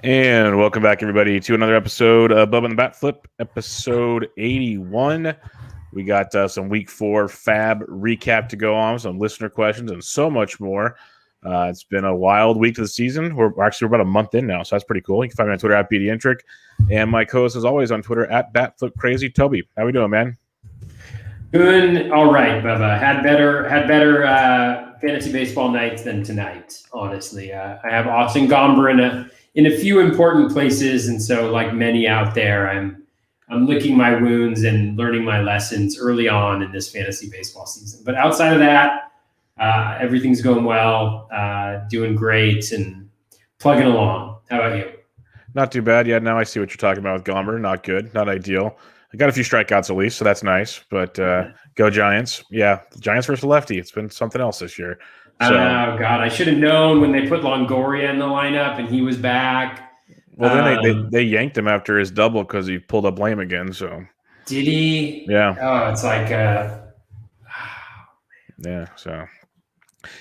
And welcome back, everybody, to another episode of Bubba the Bat Flip, episode 81. We got some Week 4 FAAB recap to go on, some listener questions, and so much more. It's been a wild week of the season. We're about a month in now, so that's pretty cool. You can find me on Twitter at BDintric, and my co-host is always on Twitter at BatFlipCrazy. Toby, how we doing, man? Doing all right, Bubba. Had better fantasy baseball nights than tonight. Honestly, I have Austin Gomber in a few important places, and so like many out there, I'm licking my wounds and learning my lessons early on in this fantasy baseball season. But outside of that, everything's going well, doing great, and plugging along. How about you? Not too bad. Yeah, now I see what you're talking about with Gomber. Not good, not ideal. I got a few strikeouts at least, so that's nice. But go Giants. Yeah, Giants versus lefty. It's been something else this year. So, oh, God, I should have known when they put Longoria in the lineup and he was back. Well, then they yanked him after his double because he pulled up lame again. So did he? Yeah. Oh, it's like yeah, so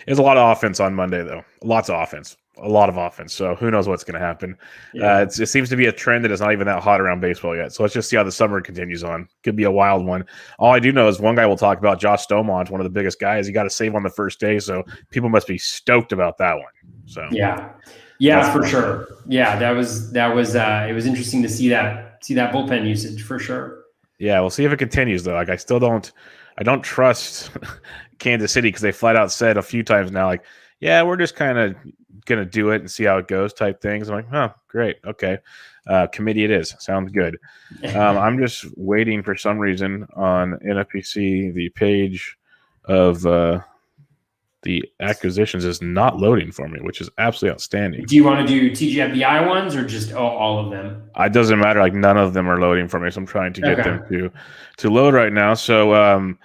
it's a lot of offense on Monday, though. Lots of offense. A lot of offense. So who knows what's going to happen. Yeah. It seems to be a trend that is not even that hot around baseball yet. So let's just see how the summer continues on. Could be a wild one. All I do know is one guy we'll talk about, Josh Staumont, one of the biggest guys. He got a save on the first day, so people must be stoked about that one. So yeah, for sure. Yeah, that was it was interesting to see that bullpen usage for sure. Yeah, we'll see if it continues though. Like I don't trust Kansas City because they flat out said a few times now, like, yeah, we're just kind of going to do it and see how it goes type things. I'm like, oh, great. Okay. Committee it is. Sounds good. I'm just waiting for some reason on NFPC. The page of the acquisitions is not loading for me, which is absolutely outstanding. Do you want to do TGFBI ones or just all of them? It doesn't matter. Like none of them are loading for me. So I'm trying to get them to load right now. So,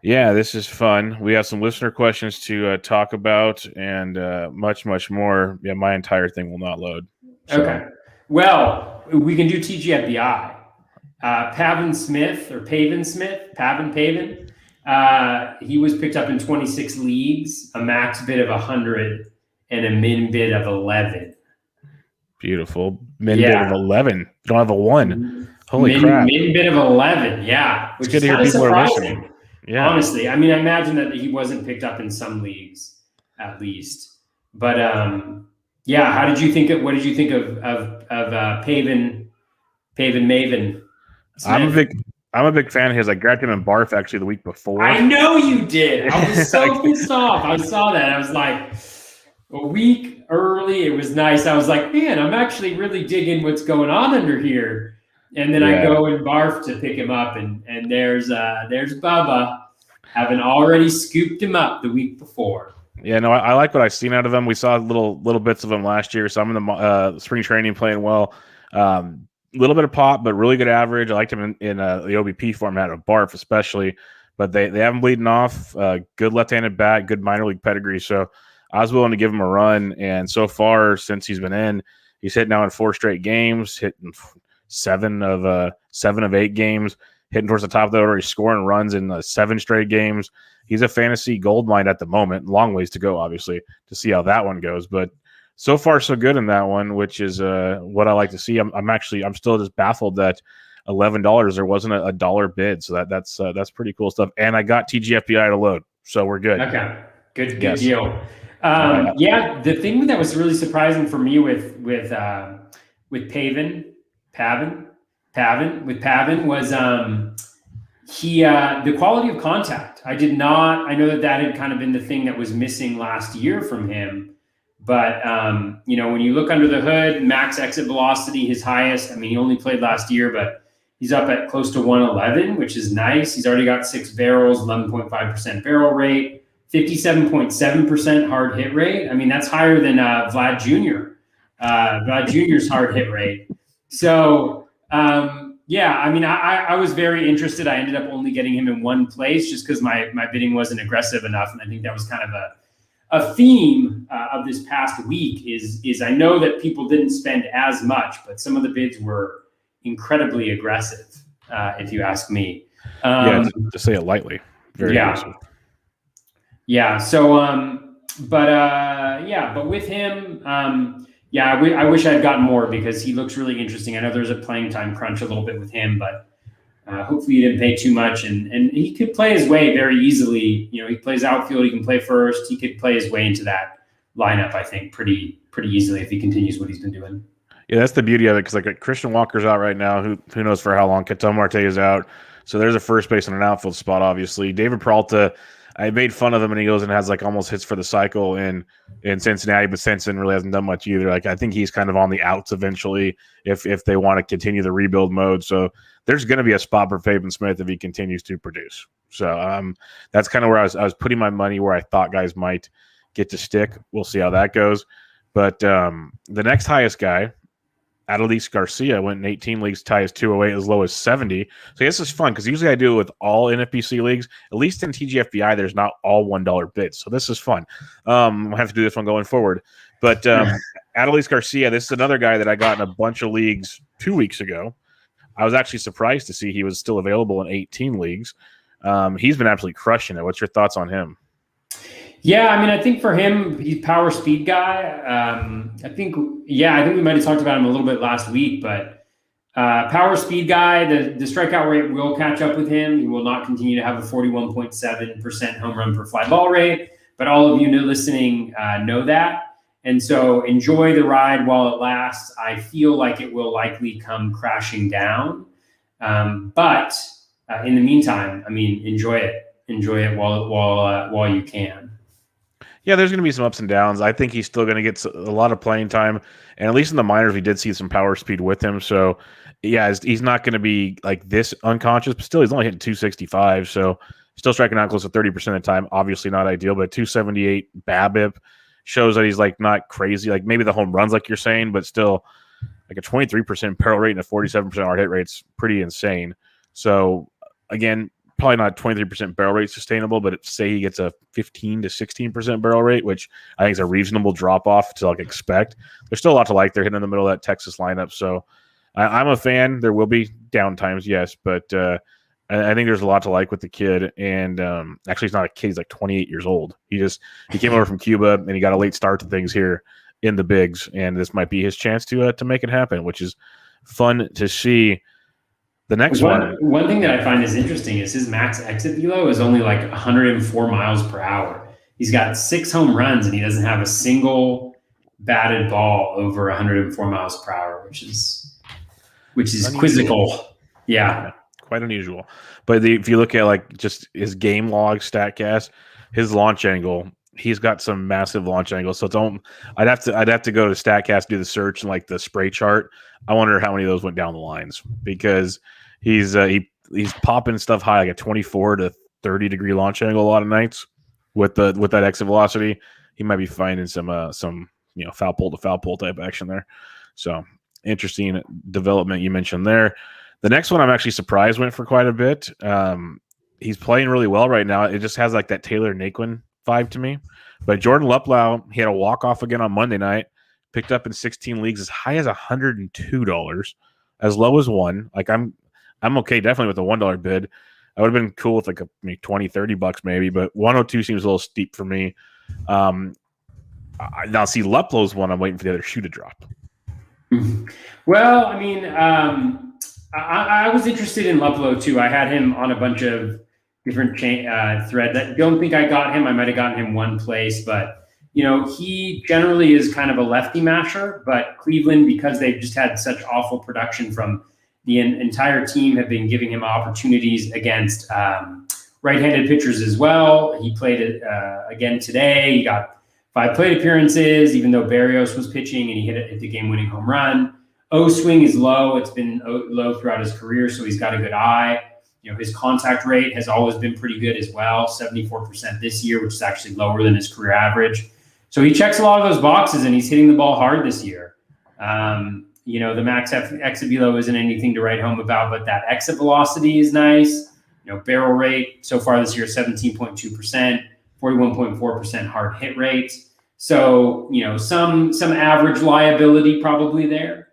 yeah, this is fun. We have some listener questions to talk about and much, much more. Yeah, my entire thing will not load. So. Okay. Well, we can do TGFBI. Pavin Smith or Pavin Smith, Pavin. He was picked up in 26 leagues, a max bid of 100 and a min bid of 11. Beautiful. Min bid of 11. You don't have a 1. Holy crap. Min bid of 11, yeah. It's good to hear people are listening. Yeah. Honestly, I mean, I imagine that he wasn't picked up in some leagues, at least. But yeah, what did you think of Pavin Maven? Smith? I'm a big fan of his. I grabbed him in Barf actually the week before. I know you did. I was so pissed off. I saw that. I was like, a week early. It was nice. I was like, man, I'm actually really digging what's going on under here. And then I go and Barf to pick him up, and there's Bubba having already scooped him up the week before. Yeah, no, I like what I've seen out of him. We saw little bits of him last year. Some in the spring training playing well. Little bit of pop, but really good average. I liked him in the OBP format of Barf especially. But they have him leading off. Good left-handed bat, good minor league pedigree. So I was willing to give him a run. And so far, since he's been in, he's hitting now in 4 straight games, hitting 7 of 8 games, hitting towards the top of the order. He's scoring runs in 7 straight games. He's a fantasy gold mine at the moment. Long ways to go, obviously, to see how that one goes. But so far, so good in that one, which is what I like to see. I'm still just baffled that $11 there wasn't a dollar bid. So that's pretty cool stuff. And I got TGFBI to load, so we're good. Okay, good deal. Yeah, the thing that was really surprising for me with Pavin was the quality of contact. I know that had kind of been the thing that was missing last year from him. But, when you look under the hood, max exit velocity, his highest, I mean, he only played last year, but he's up at close to 111, which is nice. He's already got 6 barrels, 11.5% barrel rate, 57.7% hard hit rate. I mean, that's higher than Vlad Jr. Vlad Jr.'s hard hit rate. So, yeah, I mean, I was very interested. I ended up only getting him in one place just because my bidding wasn't aggressive enough. And I think that was kind of a theme of this past week is I know that people didn't spend as much, but some of the bids were incredibly aggressive, if you ask me. To say it lightly. Very aggressive. Yeah. So, but with him, Yeah, I wish I'd gotten more because he looks really interesting. I know there's a playing time crunch a little bit with him, but hopefully he didn't pay too much. And he could play his way very easily. You know, he plays outfield. He can play first. He could play his way into that lineup, I think, pretty easily if he continues what he's been doing. Yeah, that's the beauty of it, because like Christian Walker's out right now. Who knows for how long? Ketel Marte is out. So there's a first base and an outfield spot, obviously. David Peralta, I made fun of him, and he goes and has like almost hits for the cycle in Cincinnati, but Cincinnati really hasn't done much either. Like I think he's kind of on the outs eventually if they want to continue the rebuild mode. So there's going to be a spot for Pavin Smith if he continues to produce. So that's kind of where I was putting my money, where I thought guys might get to stick. We'll see how that goes. But the next highest guy, Adolis Garcia, went in 18 leagues, high as 208, as low as 70. So this is fun because usually I do it with all NFBC leagues. At least in TGFBI, there's not all $1 bids. So this is fun. We'll have to do this one going forward. But Adolis Garcia, this is another guy that I got in a bunch of leagues 2 weeks ago. I was actually surprised to see he was still available in 18 leagues. He's been absolutely crushing it. What's your thoughts on him? Yeah, I mean, I think for him, he's power speed guy. I think we might have talked about him a little bit last week, but power speed guy, the strikeout rate will catch up with him. He will not continue to have a 41.7% home run per fly ball rate, but all of you listening know that. And so enjoy the ride while it lasts. I feel like it will likely come crashing down. But in the meantime, I mean, enjoy it. Enjoy it while you can. Yeah, there's going to be some ups and downs. I think he's still going to get a lot of playing time, and at least in the minors, we did see some power speed with him. So, yeah, he's not going to be like this unconscious, but still, he's only hitting 265, so still striking out close to 30% of the time. Obviously, not ideal, but 278 BABIP shows that he's like not crazy. Like maybe the home runs, like you're saying, but still, like a 23% barrel rate and a 47% hard hit rate's pretty insane. So, again, probably not 23% barrel rate sustainable, but say he gets a 15 to 16% barrel rate, which I think is a reasonable drop off to like expect. There's still a lot to like. They're hitting in the middle of that Texas lineup. So I'm a fan. There will be down times, yes, but I think there's a lot to like with the kid. And actually, he's not a kid. He's like 28 years old. He came over from Cuba and he got a late start to things here in the bigs. And this might be his chance to make it happen, which is fun to see. The next one thing that I find is interesting is his max exit velo is only like 104 miles per hour. He's got 6 home runs and he doesn't have a single batted ball over 104 miles per hour, which is unusual. Quizzical. Yeah, quite unusual. But if you look at like just his game log, StatCast, his launch angle, he's got some massive launch angles. So I'd have to go to StatCast, do the search and like the spray chart. I wonder how many of those went down the lines, because he's popping stuff high, like a 24 to 30 degree launch angle a lot of nights with that exit velocity. He might be finding some foul pole to foul pole type action there. So interesting development you mentioned there. The next one I'm actually surprised went for quite a bit. He's playing really well right now. It just has like that Taylor Naquin vibe to me. But Jordan Luplow, he had a walk-off again on Monday night, picked up in 16 leagues as high as $102, as low as $1. Like I'm okay definitely with a $1 bid. I would have been cool with like maybe $20-$30 maybe, but 102 seems a little steep for me. Now see Luplow's one, I'm waiting for the other shoe to drop. Well, I mean, I was interested in Luplow too. I had him on a bunch of different threads. I don't think I got him. I might have gotten him one place, but he generally is kind of a lefty masher. But Cleveland, because they've just had such awful production from the entire team, have been giving him opportunities against right-handed pitchers as well. He played it again today. He got 5 plate appearances, even though Barrios was pitching, and he hit the game-winning home run. O-swing is low. It's been low throughout his career, so he's got a good eye. His contact rate has always been pretty good as well, 74% this year, which is actually lower than his career average. So he checks a lot of those boxes, and he's hitting the ball hard this year. The max exit velo isn't anything to write home about, but that exit velocity is nice. Barrel rate so far this year, 17.2%, 41.4% hard hit rate. So, some average liability probably there,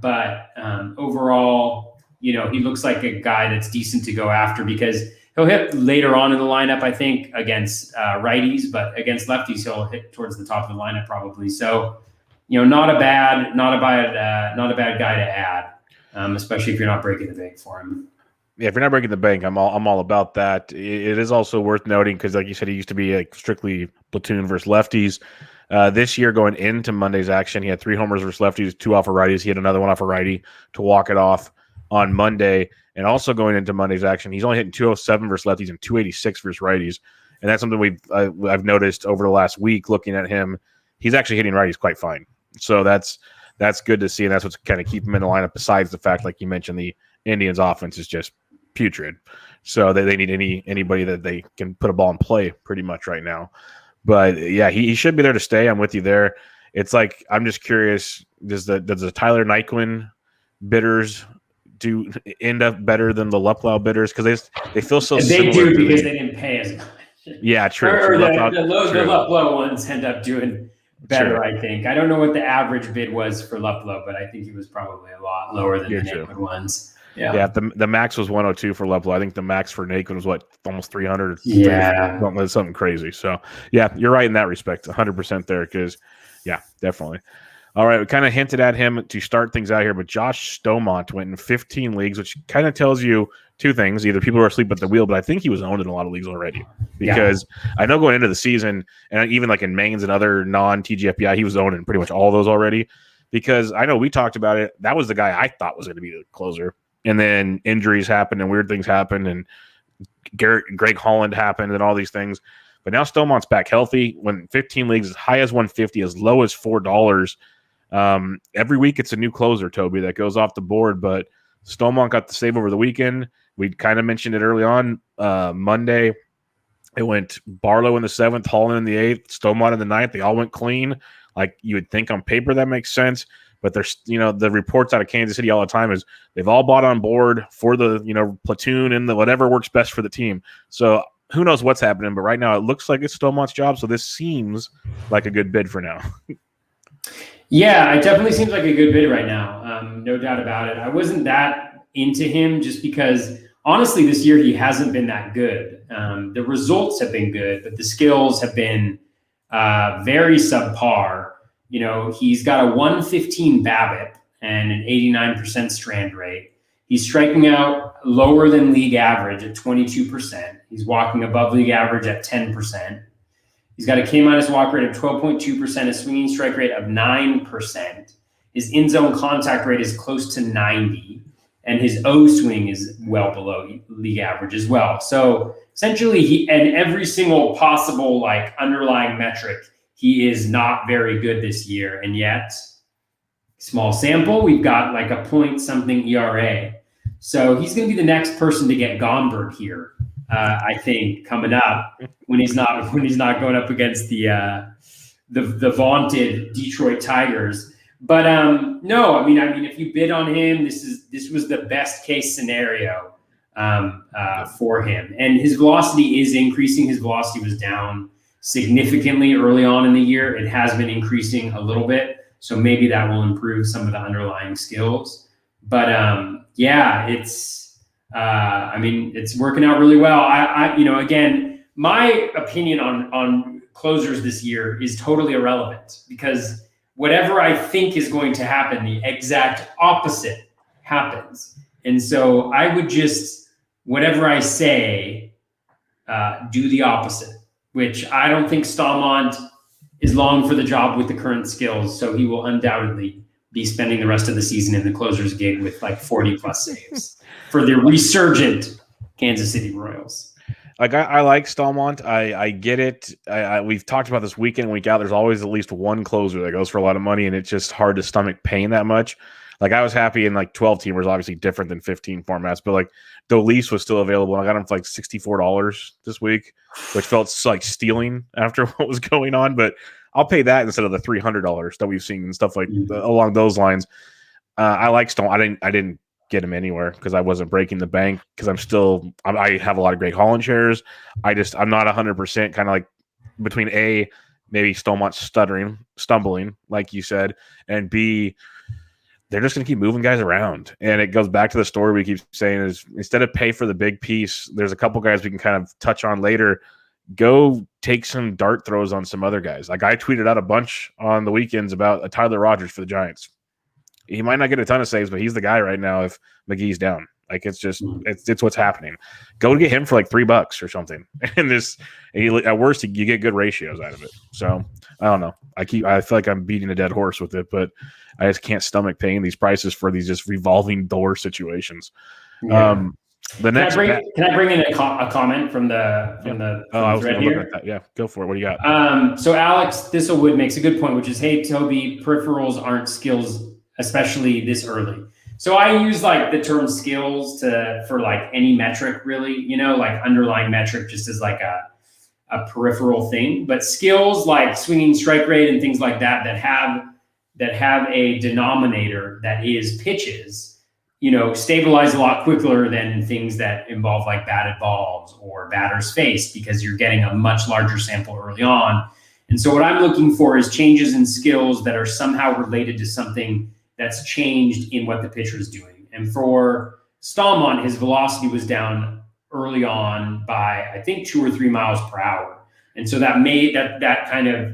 but overall, he looks like a guy that's decent to go after, because he'll hit later on in the lineup, I think, against righties, but against lefties, he'll hit towards the top of the lineup probably. So, not a bad guy to add, especially if you're not breaking the bank for him. Yeah, if you're not breaking the bank, I'm all about that. It is also worth noting because, like you said, he used to be a strictly platoon versus lefties. This year, going into Monday's action, he had 3 homers versus lefties, 2 off of righties. He had another one off a righty to walk it off on Monday. And also going into Monday's action, he's only hitting 207 versus lefties and 286 versus righties. And that's something I've noticed over the last week looking at him. He's actually hitting righties quite fine. So that's good to see, and that's what's kind of keep him in the lineup. Besides the fact, like you mentioned, the Indians' offense is just putrid, so they need anybody that they can put a ball in play pretty much right now. But yeah, he should be there to stay. I'm with you there. It's like I'm just curious: does the Tyler Nyquin bidders end up better than the Luplow bidders because they feel so? They do because they didn't pay as much. Yeah, true. Or the Luplow ones end up doing better, true. I think. I don't know what the average bid was for Luplow, but I think he was probably a lot lower than the Nyquin ones. Yeah. The max was 102 for Luplow. I think the max for Nyquin was almost 300. Yeah, something crazy. So yeah, you're right in that respect. 100% there because definitely. All right, we kind of hinted at him to start things out here, but Josh Staumont went in 15 leagues, which kind of tells you two things. Either people are asleep at the wheel, but I think he was owned in a lot of leagues already because I know going into the season, and even like in mains and other non-TGFBI, he was owned in pretty much all those already because I know we talked about it. That was the guy I thought was going to be the closer. And then injuries happened and weird things happened and Greg Holland happened and all these things. But now Staumont's back healthy. When 15 leagues, as high as 150, as low as $4. Every week it's a new closer, Toby, that goes off the board. But Staumont got the save over the weekend. We kind of mentioned it early on. Monday, it went Barlow in the 7th, Holland in the 8th, Staumont in the 9th. They all went clean. Like you would think on paper that makes sense. But there's, the reports out of Kansas City all the time is they've all bought on board for the, platoon and the whatever works best for the team. So who knows what's happening? But right now it looks like it's Staumont's job. So this seems like a good bid for now. Yeah, it definitely seems like a good bid right now. No doubt about it. I wasn't that into him just because, honestly, this year he hasn't been that good. The results have been good, but the skills have been very subpar. He's got a 115 BABIP and an 89% strand rate. He's striking out lower than league average at 22%. He's walking above league average at 10%. He's got a K- walk rate of 12.2%, a swinging strike rate of 9%. His in-zone contact rate is close to 90, and his O swing is well below league average as well. So essentially, every single possible underlying metric, he is not very good this year. And yet, small sample, we've got a point-something ERA. So he's going to be the next person to get Gomber here. I think coming up when he's not going up against the vaunted Detroit Tigers. But no, I mean, if you bid on him, this was the best case scenario for him. And his velocity is increasing. His velocity was down significantly early on in the year. It has been increasing a little bit, so maybe that will improve some of the underlying skills. But it's working out really well. Again, my opinion on closers this year is totally irrelevant because whatever I think is going to happen, the exact opposite happens. And so I would just, whatever I say, do the opposite, which I don't think Staumont is long for the job with the current skills. So he will undoubtedly be spending the rest of the season in the closer's gig with 40 plus saves for the resurgent Kansas City Royals. I like Staumont. I get it. We've talked about this week in, week out. There's always at least one closer that goes for a lot of money, and it's just hard to stomach paying that much. I was happy in 12 teamers, obviously different than 15 formats, but Adolis was still available. And I got him for $64 this week, which felt like stealing after what was going on. But I'll pay that instead of the $300 that we've seen and stuff along those lines. I like Stone. I didn't get him anywhere because I wasn't breaking the bank because I have a lot of great Holland shares. I'm not 100% kind of between A, maybe Staumont stumbling, like you said, and B, they're just going to keep moving guys around. And it goes back to the story we keep saying is instead of pay for the big piece, there's a couple guys we can kind of touch on later. go take some dart throws on some other guys. Like I tweeted out a bunch on the weekends about Tyler Rogers for the Giants. He might not get a ton of saves, but he's the guy right now if McGee's down. Like it's just it's what's happening. Go get him for like $3 or something, and at worst you get good ratios out of it. So I don't know. I feel like I'm beating a dead horse with it, but I just can't stomach paying these prices for these just revolving door situations. Yeah. The next, can I bring in a comment from the thread here? At that. Yeah, go for it. What do you got? So Alex Thistlewood makes a good point, which is, hey Toby, peripherals aren't skills, especially this early. So I use like the term skills for like any metric, really, you know, like underlying metric just as like a peripheral thing. But skills like swinging strike rate and things like that have a denominator that is pitches, you know, stabilize a lot quicker than things that involve like batted balls or batter's face, because you're getting a much larger sample early on. And so what I'm looking for is changes in skills that are somehow related to something that's changed in what the pitcher is doing. And for Staumont, his velocity was down early on by, I think, 2 or 3 miles per hour. And so that kind of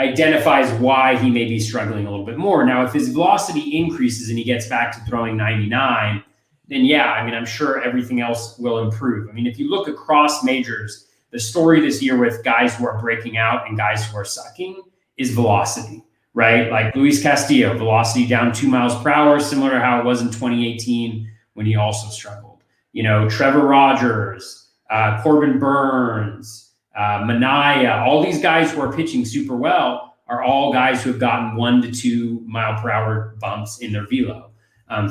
identifies why he may be struggling a little bit more. Now, if his velocity increases and he gets back to throwing 99, then yeah, I mean, I'm sure everything else will improve. I mean, if you look across majors, the story this year with guys who are breaking out and guys who are sucking is velocity. Right? Like Luis Castillo, velocity down 2 miles per hour, similar to how it was in 2018 when he also struggled. You know, Trevor Rogers, Corbin Burns, Manaya, all these guys who are pitching super well are all guys who have gotten 1 to 2 mile per hour bumps in their velo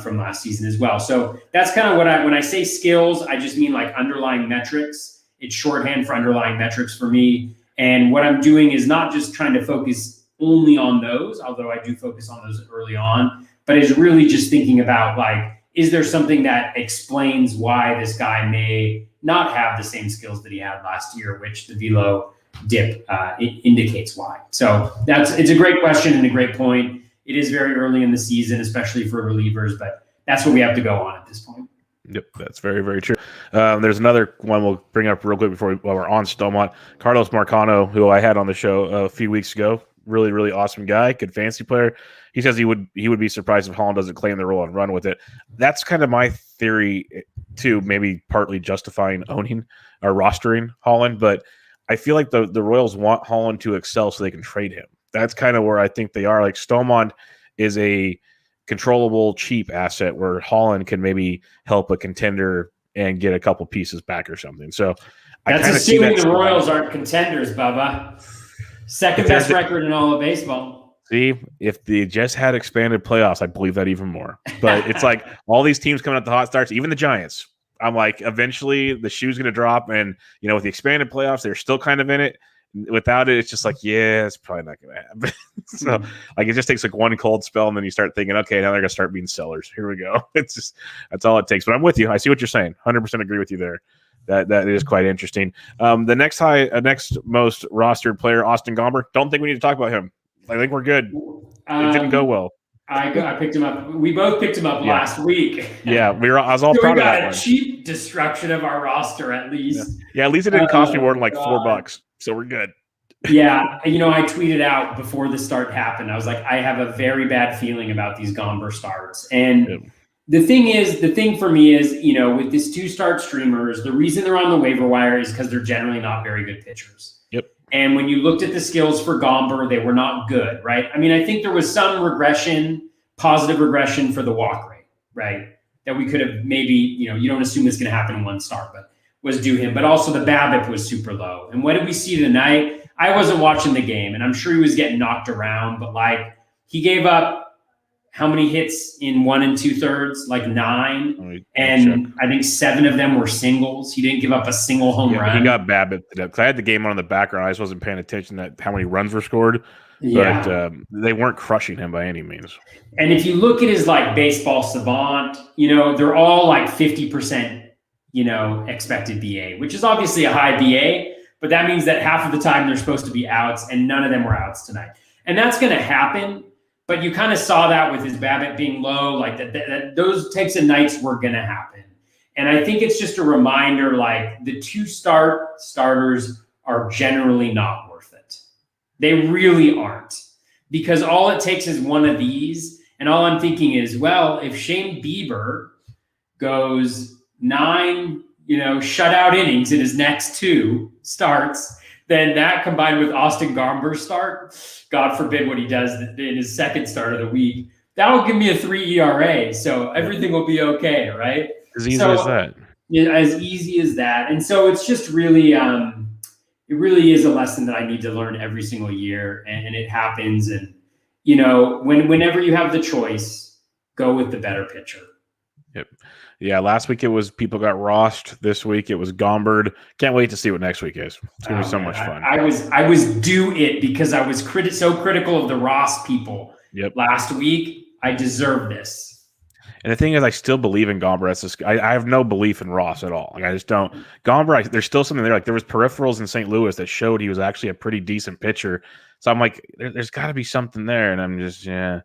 from last season as well. So that's kind of when I say skills, I just mean like underlying metrics. It's shorthand for underlying metrics for me. And what I'm doing is not just trying to focus only on those, although I do focus on those early on, but is really just thinking about like, is there something that explains why this guy may not have the same skills that he had last year, which the velo dip indicates why. So it's a great question and a great point. It is very early in the season, especially for relievers, but that's what we have to go on at this point. Yep, that's very, very true. There's another one we'll bring up real quick while we're on Staumont. Carlos Marcano, who I had on the show a few weeks ago. Really, really awesome guy, good fantasy player. He says he would be surprised if Holland doesn't claim the role and run with it. That's kind of my theory too, maybe partly justifying owning or rostering Holland, but I feel like the Royals want Holland to excel so they can trade him. That's kind of where I think they are. Like Staumont is a controllable, cheap asset where Holland can maybe help a contender and get a couple pieces back or something. So that's assuming the Royals aren't contenders, Bubba. Second best record in all of baseball. See, if they just had expanded playoffs, I believe that even more. But it's like all these teams coming out the hot starts, even the Giants. I'm like, eventually the shoe's going to drop. And, you know, with the expanded playoffs, they're still kind of in it. Without it, it's just like, yeah, it's probably not going to happen. So, like, it just takes like one cold spell, and then you start thinking, okay, now they're going to start being sellers. Here we go. It's just, that's all it takes. But I'm with you. I see what you're saying. 100% agree with you there. That is quite interesting. The next most rostered player, Austin Gomber. Don't think we need to talk about him. I think we're good. It didn't go well. I picked him up. We both picked him up last week. Yeah, I was all so proud of that one. We got a cheap destruction of our roster, at least. Yeah, at least it didn't cost me more than like $4, so we're good. Yeah, you know, I tweeted out before the start happened. I was like, I have a very bad feeling about these Gomber starts, and. The thing for me is, you know, with these 2-start streamers, the reason they're on the waiver wire is because they're generally not very good pitchers. Yep. And when you looked at the skills for Gomber, they were not good, right? I mean, I think there was some positive regression for the walk rate, right? That we could have maybe, you know, you don't assume it's going to happen in one start, but was due him. But also the BABIP was super low. And what did we see tonight? I wasn't watching the game, and I'm sure he was getting knocked around, but like he gave up how many hits in 1 2/3? Like 9. And I think 7 of them were singles. He didn't give up a single home run. He got BABIP because I had the game on in the background. I just wasn't paying attention to how many runs were scored. Yeah. But they weren't crushing him by any means. And if you look at his like baseball savant, you know, they're all like 50%, you know, expected BA, which is obviously a high BA, but that means that half of the time they're supposed to be outs, and none of them were outs tonight. And that's going to happen. But you kind of saw that with his BABIP being low, like that those types of nights were going to happen. And I think it's just a reminder, like the 2 starters are generally not worth it. They really aren't, because all it takes is one of these. And all I'm thinking is, well, if Shane Bieber goes 9, shutout innings in his next 2 starts, then that combined with Austin Gomber's start, God forbid what he does in his second start of the week, that will give me a 3 ERA. So everything will be okay, right? As easy as that. Yeah, as easy as that. And so it's just really, it really is a lesson that I need to learn every single year, and it happens. And whenever you have the choice, go with the better pitcher. Yep. Yeah, last week it was people got Rossed. This week it was Gombered. Can't wait to see what next week is. It's gonna be so much fun. I was due it because I was so critical of the Ross people. Yep. Last week. I deserve this. And the thing is, I still believe in Gomber. I have no belief in Ross at all. Like, I just don't. Gomber, there's still something there. Like, there was peripherals in St. Louis that showed he was actually a pretty decent pitcher. So I'm like, there's got to be something there. And I'm just, I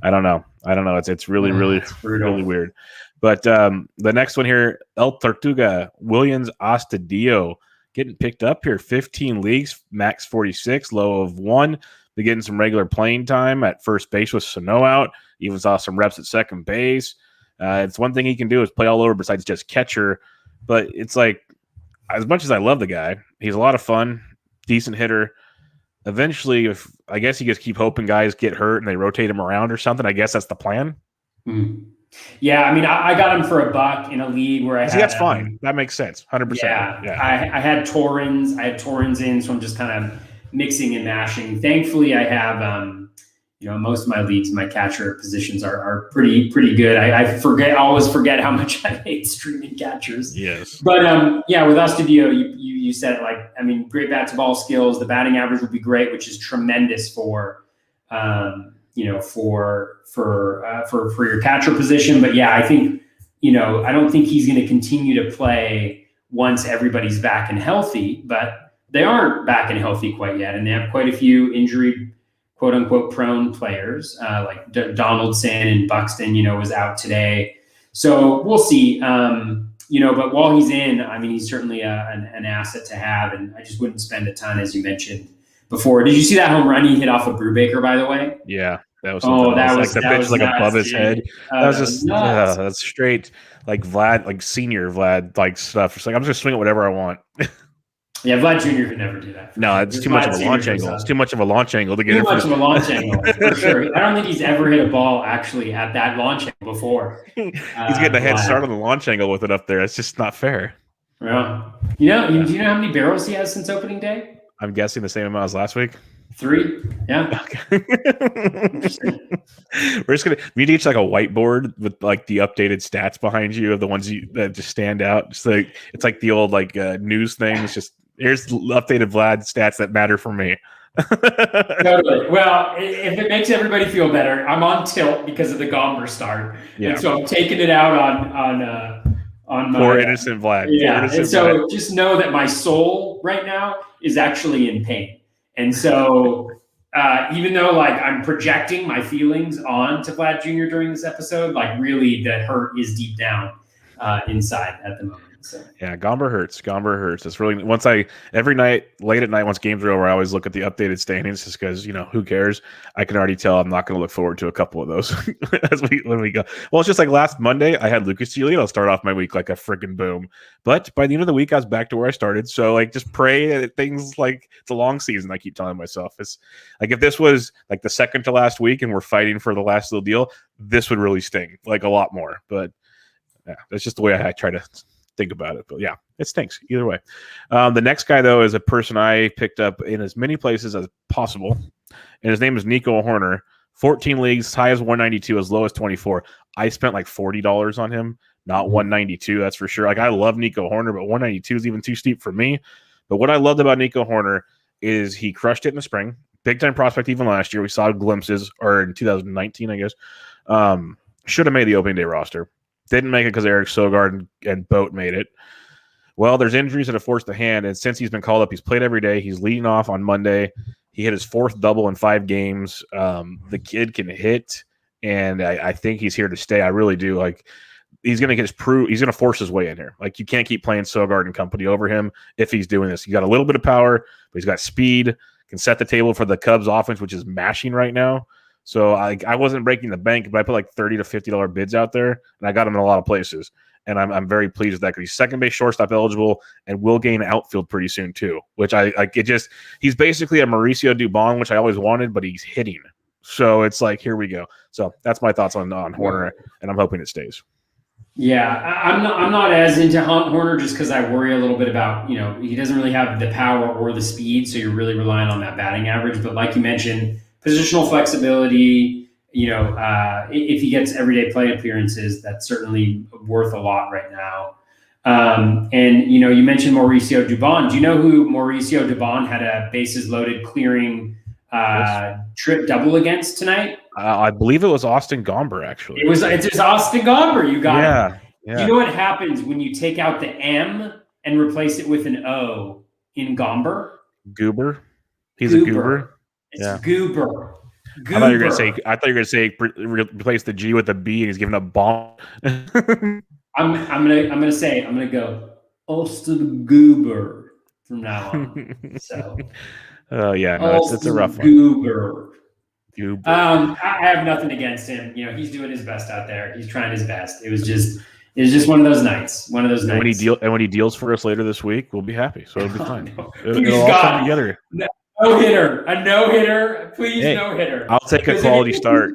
don't know. It's really, really weird. But the next one here, El Tortuga, Willians Astudillo, getting picked up here. 15 leagues, max 46, low of 1. Been getting some regular playing time at first base with Sano out. Even saw some reps at second base. It's one thing he can do is play all over besides just catcher. But it's like, as much as I love the guy, he's a lot of fun, decent hitter. Eventually, I guess you just keep hoping guys get hurt and they rotate him around or something. I guess that's the plan. Mm. Yeah, I mean, I got him for $1 in a league where I had. That's fine. That makes sense. 100%. Yeah. I had Torrens. I had Torrens in, so I'm just kind of mixing and mashing. Thankfully, I have most of my leagues, my catcher positions are pretty good. I always forget how much I hate streaming catchers. Yes. But with Astudillo, you said it, like, I mean, great bat to ball skills. The batting average would be great, which is tremendous for your catcher position. But yeah, I think, I don't think he's going to continue to play once everybody's back and healthy, but they aren't back and healthy quite yet. And they have quite a few injury, quote unquote, prone players, like Donaldson and Buxton, was out today. So we'll see. But while he's in, I mean, he's certainly an asset to have. And I just wouldn't spend a ton, as you mentioned before. Did you see that home run he hit off of Brubaker, by the way? Yeah. That was like the pitch like above his head. That was just that's straight like Vlad, like senior Vlad, like stuff. It's like I'm just gonna swing it whatever I want. Yeah, Vlad Jr. could never do that. No, it's too much of a launch angle. It's too much of a launch angle to get it. Too much of a launch angle, for sure. I don't think he's ever hit a ball actually at that launch angle before. He's getting a head start on the launch angle with it up there. It's just not fair. Yeah. Do you know how many barrels he has since opening day? I'm guessing the same amount as last week. 3. Yeah. Okay. We're just gonna need each like a whiteboard with like the updated stats behind you of the ones that just stand out. Just like it's like the old like news thing. It's just here's updated Vlad stats that matter for me. Totally. Well, if it makes everybody feel better, I'm on tilt because of the Gomber start, and so I'm taking it out on my poor innocent Vlad. Yeah, and so just know that my soul right now is actually in pain. And so even though like I'm projecting my feelings on to Vlad Jr. during this episode, like really the hurt is deep down inside at the moment. So. Yeah, Gomber hurts. It's really every night, late at night, once games are over, I always look at the updated standings just because, who cares? I can already tell I'm not going to look forward to a couple of those when we go. Well, it's just like last Monday, I had Lucas Giolito start off my week like a freaking boom. But by the end of the week, I was back to where I started. So like, just pray that things like it's a long season. I keep telling myself it's like, if this was like the second to last week and we're fighting for the last little deal, this would really sting like a lot more. But yeah, that's just the way I try to think about it. But yeah, it stinks either way. The next guy though is a person I picked up in as many places as possible, and his name is Nico Horner. 14 leagues, high as 192, as low as 24. I spent like $40 on him, not 192. That's for sure. Like I love Nico Horner, but 192 is even too steep for me. But what I loved about Nico Horner is he crushed it in the spring. Big time prospect even last year. We saw glimpses, or in 2019, I guess. Should have made the opening day roster. Didn't make it because Eric Sogard and Boat made it. Well, there's injuries that have forced the hand, and since he's been called up, he's played every day. He's leading off on Monday. He hit his 4th double in 5 games. The kid can hit, and I think he's here to stay. I really do. Like he's going to force his way in here. Like, you can't keep playing Sogard and company over him if he's doing this. He got a little bit of power, but he's got speed, can set the table for the Cubs offense, which is mashing right now. So I wasn't breaking the bank, but I put like $30 to $50 bids out there, and I got him in a lot of places. And I'm very pleased with that because he's second base shortstop eligible and will gain outfield pretty soon too, which he's basically a Mauricio Dubon, which I always wanted, but he's hitting. So it's like, here we go. So that's my thoughts on Horner, and I'm hoping it stays. Yeah, I'm not as into Horner just because I worry a little bit about, he doesn't really have the power or the speed, so you're really relying on that batting average. But like you mentioned, positional flexibility, if he gets everyday play appearances, that's certainly worth a lot right now. And you mentioned Mauricio Dubon. Do you know who Mauricio Dubon had a bases loaded clearing trip double against tonight? I believe it was Austin Gomber, actually. It's just Austin Gomber. You got it. Yeah. Do you know what happens when you take out the M and replace it with an O in Gomber? Goober. He's a goober. It's Goober. I thought you were gonna say replace the G with a B, and he's giving up bomb. I'm gonna go Austin Goober from now on. So. Oh yeah, no, it's a rough one. Goober. I have nothing against him. He's doing his best out there. He's trying his best. It was just one of those nights. When he deals for us later this week, we'll be happy. So it'll be fine. It'll all come together. No hitter, a no hitter, please. No hitter. I'll take a quality start.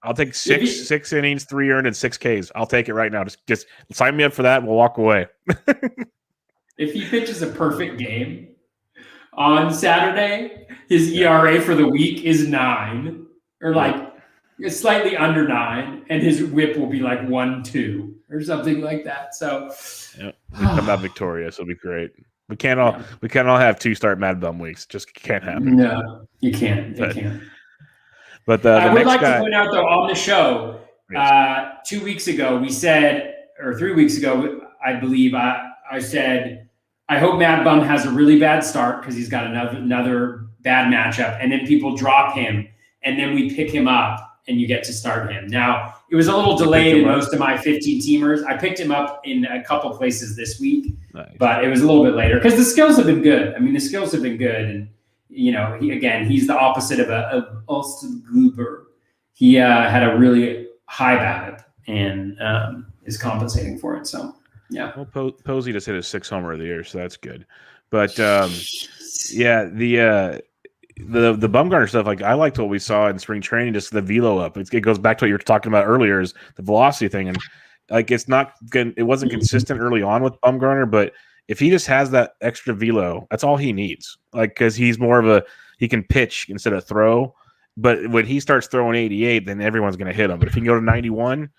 I'll take six innings, 3 earned, and 6 Ks. I'll take it right now. Just sign me up for that, and we'll walk away. If he pitches a perfect game on Saturday, his ERA for the week is 9, or like it's slightly under 9, and his WHIP will be like 1-2 or something like that. So, we come out victorious. It'll be great. We can't all have 2 start Mad Bum weeks. Just can't happen. No, you can't. You can't. But I would like to point out though on the show, 2 weeks ago we said, or 3 weeks ago, I believe I said, I hope Mad Bum has a really bad start because he's got another bad matchup, and then people drop him, and then we pick him up, and you get to start him. Now, it was a little delayed in most of my 15-teamers. I picked him up in a couple places this week, but it was a little bit later because the skills have been good. I mean, the skills have been good, and he's the opposite of Austin Goober. He had a really high BABIP and is compensating for it. So. Yeah. Well, Posey just hit his 6th homer of the year, so that's good. But the Bumgarner stuff, like I liked what we saw in spring training, just the velo up. It goes back to what you were talking about earlier, is the velocity thing, and like it wasn't consistent early on with Bumgarner, but if he just has that extra velo, that's all he needs. Like because he's more he can pitch instead of throw, but when he starts throwing 88, then everyone's going to hit him. But if he can go to 91.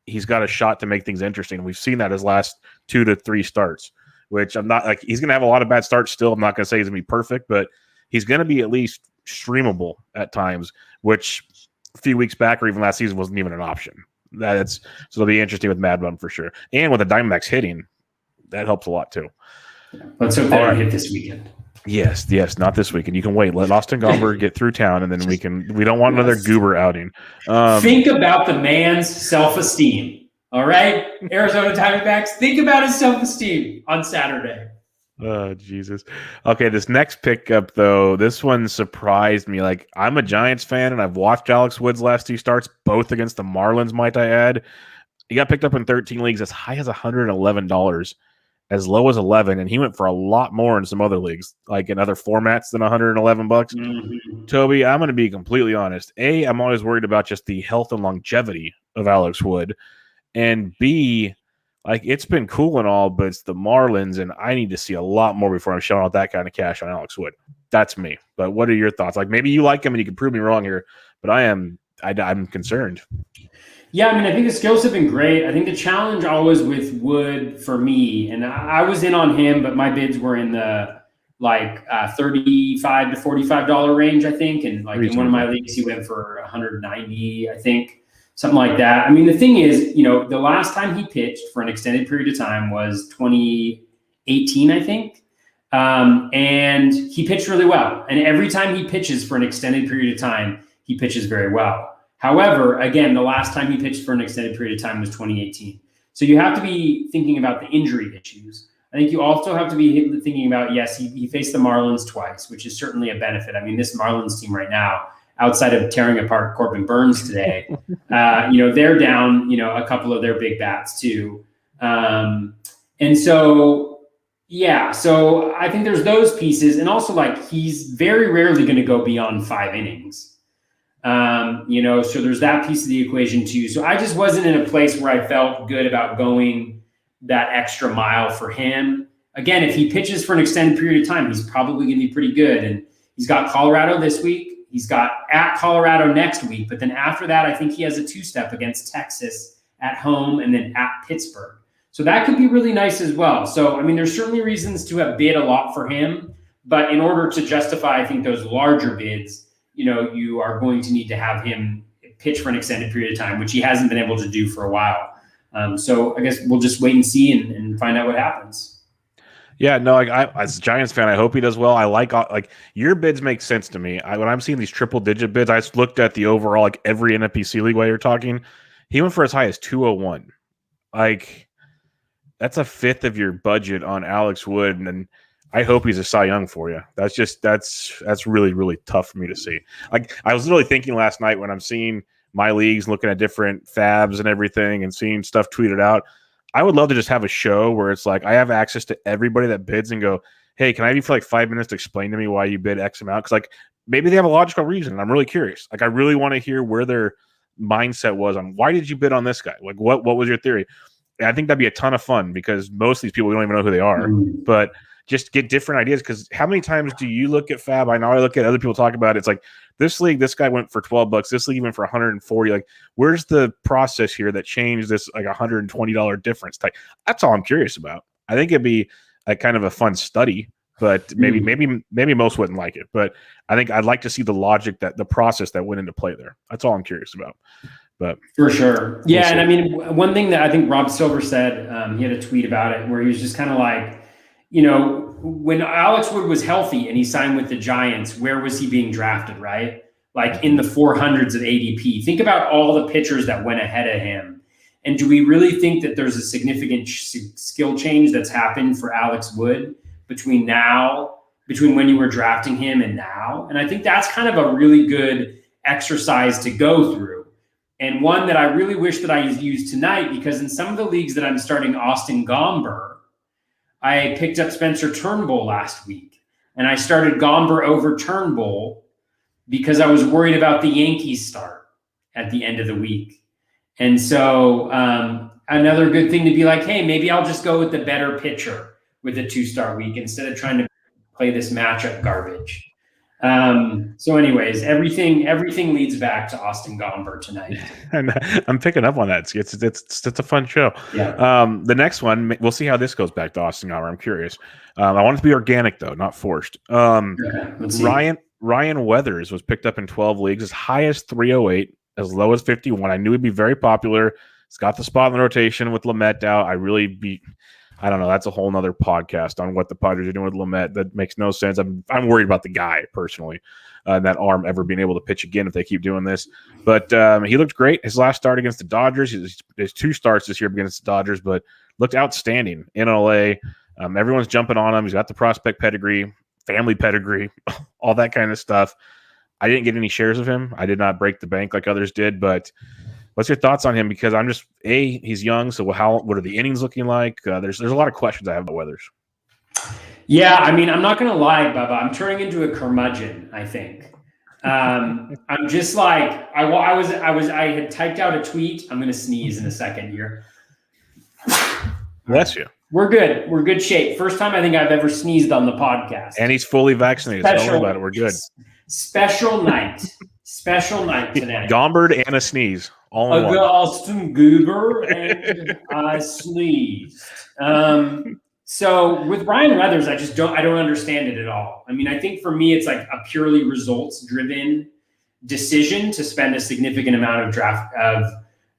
He's got a shot to make things interesting. We've seen that his last 2 to 3 starts, which I'm not like he's going to have a lot of bad starts still. I'm not going to say he's going to be perfect, but he's going to be at least streamable at times, which a few weeks back or even last season wasn't even an option. So it'll be interesting with Mad Bum for sure. And with the Diamondbacks hitting, that helps a lot too. Let's hope they hit this weekend. Yes, not this weekend. You can wait. Let Austin Gomber get through town, and then we don't want another Goober outing. Think about the man's self-esteem. All right, Arizona Diamondbacks. Think about his self-esteem on Saturday. Oh, Jesus. Okay, this next pickup, though, this one surprised me. Like, I'm a Giants fan, and I've watched Alex Wood's last 2 starts, both against the Marlins, might I add. He got picked up in 13 leagues as high as $111. As low as 11, and he went for a lot more in some other leagues, like in other formats than $111. Mm-hmm. Toby, I'm going to be completely honest. A, I'm always worried about just the health and longevity of Alex Wood, and B, like it's been cool and all, but it's the Marlins, and I need to see a lot more before I'm shelling out that kind of cash on Alex Wood. That's me. But what are your thoughts? Like maybe you like him, and you can prove me wrong here, but I'm concerned. Yeah, I mean, I think the skills have been great. I think the challenge always with Wood for me, and I was in on him, but my bids were in the $35 to $45 range, I think. And like in one of my leagues, he went for $190, I think, something like that. I mean, the thing is, the last time he pitched for an extended period of time was 2018, I think. And he pitched really well. And every time he pitches for an extended period of time, he pitches very well. However, again, the last time he pitched for an extended period of time was 2018. So you have to be thinking about the injury issues. I think you also have to be thinking about, yes, he faced the Marlins twice, which is certainly a benefit. I mean, this Marlins team right now, outside of tearing apart Corbin Burns today, they're down, a couple of their big bats too. And so, yeah, so I think there's those pieces. And also, like, he's very rarely going to go beyond 5 innings. So there's that piece of the equation too. So I just wasn't in a place where I felt good about going that extra mile for him. Again, if he pitches for an extended period of time, he's probably going to be pretty good. And he's got Colorado this week. He's got at Colorado next week. But then after that, I think he has a 2-step against Texas at home and then at Pittsburgh. So that could be really nice as well. So, I mean, there's certainly reasons to have bid a lot for him. But in order to justify, I think, those larger bids, you are going to need to have him pitch for an extended period of time, which he hasn't been able to do for a while. So I guess we'll just wait and see and find out what happens. Yeah, no, as a Giants fan, I hope he does well. I like your bids make sense to me. When I'm seeing these triple-digit bids, I just looked at the overall, like every NFBC league while you're talking. He went for as high as 201. Like, that's a fifth of your budget on Alex Wood, and I hope he's a Cy Young for you. That's really, really tough for me to see. Like, I was literally thinking last night when I'm seeing my leagues, looking at different FAABs and everything and seeing stuff tweeted out, I would love to just have a show where it's like I have access to everybody that bids and go, hey, can I have you for like 5 minutes to explain to me why you bid X amount? Because like maybe they have a logical reason. And I'm really curious. Like I really want to hear where their mindset was on why did you bid on this guy? Like what was your theory? And I think that'd be a ton of fun because most of these people, we don't even know who they are. But just get different ideas because how many times do you look at FAAB? I know I look at other people talk about it. It's like this league, this guy went for $12. This league went for 140. Like, where's the process here that changed this like $120 difference? Like, that's all I'm curious about. I think it'd be a kind of a fun study, but maybe most wouldn't like it. But I think I'd like to see the logic the process that went into play there. That's all I'm curious about. But for sure, yeah. And I mean, one thing that I think Rob Silver said, he had a tweet about it where he was just kind of like, when Alex Wood was healthy and he signed with the Giants, where was he being drafted, right? Like in the 400s of ADP. Think about all the pitchers that went ahead of him. And do we really think that there's a significant skill change that's happened for Alex Wood between when you were drafting him and now? And I think that's kind of a really good exercise to go through. And one that I really wish that I used tonight, because in some of the leagues that I'm starting Austin Gomber, I picked up Spencer Turnbull last week, and I started Gomber over Turnbull because I was worried about the Yankees start at the end of the week. And so another good thing to be like, hey, maybe I'll just go with the better pitcher with a 2-start week instead of trying to play this matchup garbage. So anyways, everything leads back to Austin Gomber tonight. And I'm picking up on that. It's a fun show. Yeah. The next one, we'll see how this goes back to Austin Gomber. I'm curious. I want it to be organic though, not forced. Ryan Weathers was picked up in 12 leagues, as high as 308, as low as 51. I knew he'd be very popular. He's got the spot in the rotation with Lamet out. I don't know. That's a whole nother podcast on what the Padres are doing with Lamet. That makes no sense. I'm worried about the guy personally, that arm ever being able to pitch again if they keep doing this. But he looked great. His last start against the Dodgers, his 2 starts this year against the Dodgers, but looked outstanding in LA. Everyone's jumping on him. He's got the prospect pedigree, family pedigree, all that kind of stuff. I didn't get any shares of him. I did not break the bank like others did, but what's your thoughts on him? Because I'm just he's young. So what are the innings looking like? There's a lot of questions I have about Weathers. Yeah, I mean, I'm not going to lie, Bubba. I'm turning into a curmudgeon, I think. I'm just like I had typed out a tweet. I'm going to sneeze in a second here. Bless you. We're good. We're good shape. First time I think I've ever sneezed on the podcast. And he's fully vaccinated. Don't worry about it. We're good. Special night. Special night today. Gombered and a sneeze. All in one. Austin Goober and I sneezed. So with Ryan Weathers, I don't understand it at all. I mean, I think for me, it's like a purely results-driven decision to spend a significant amount of draft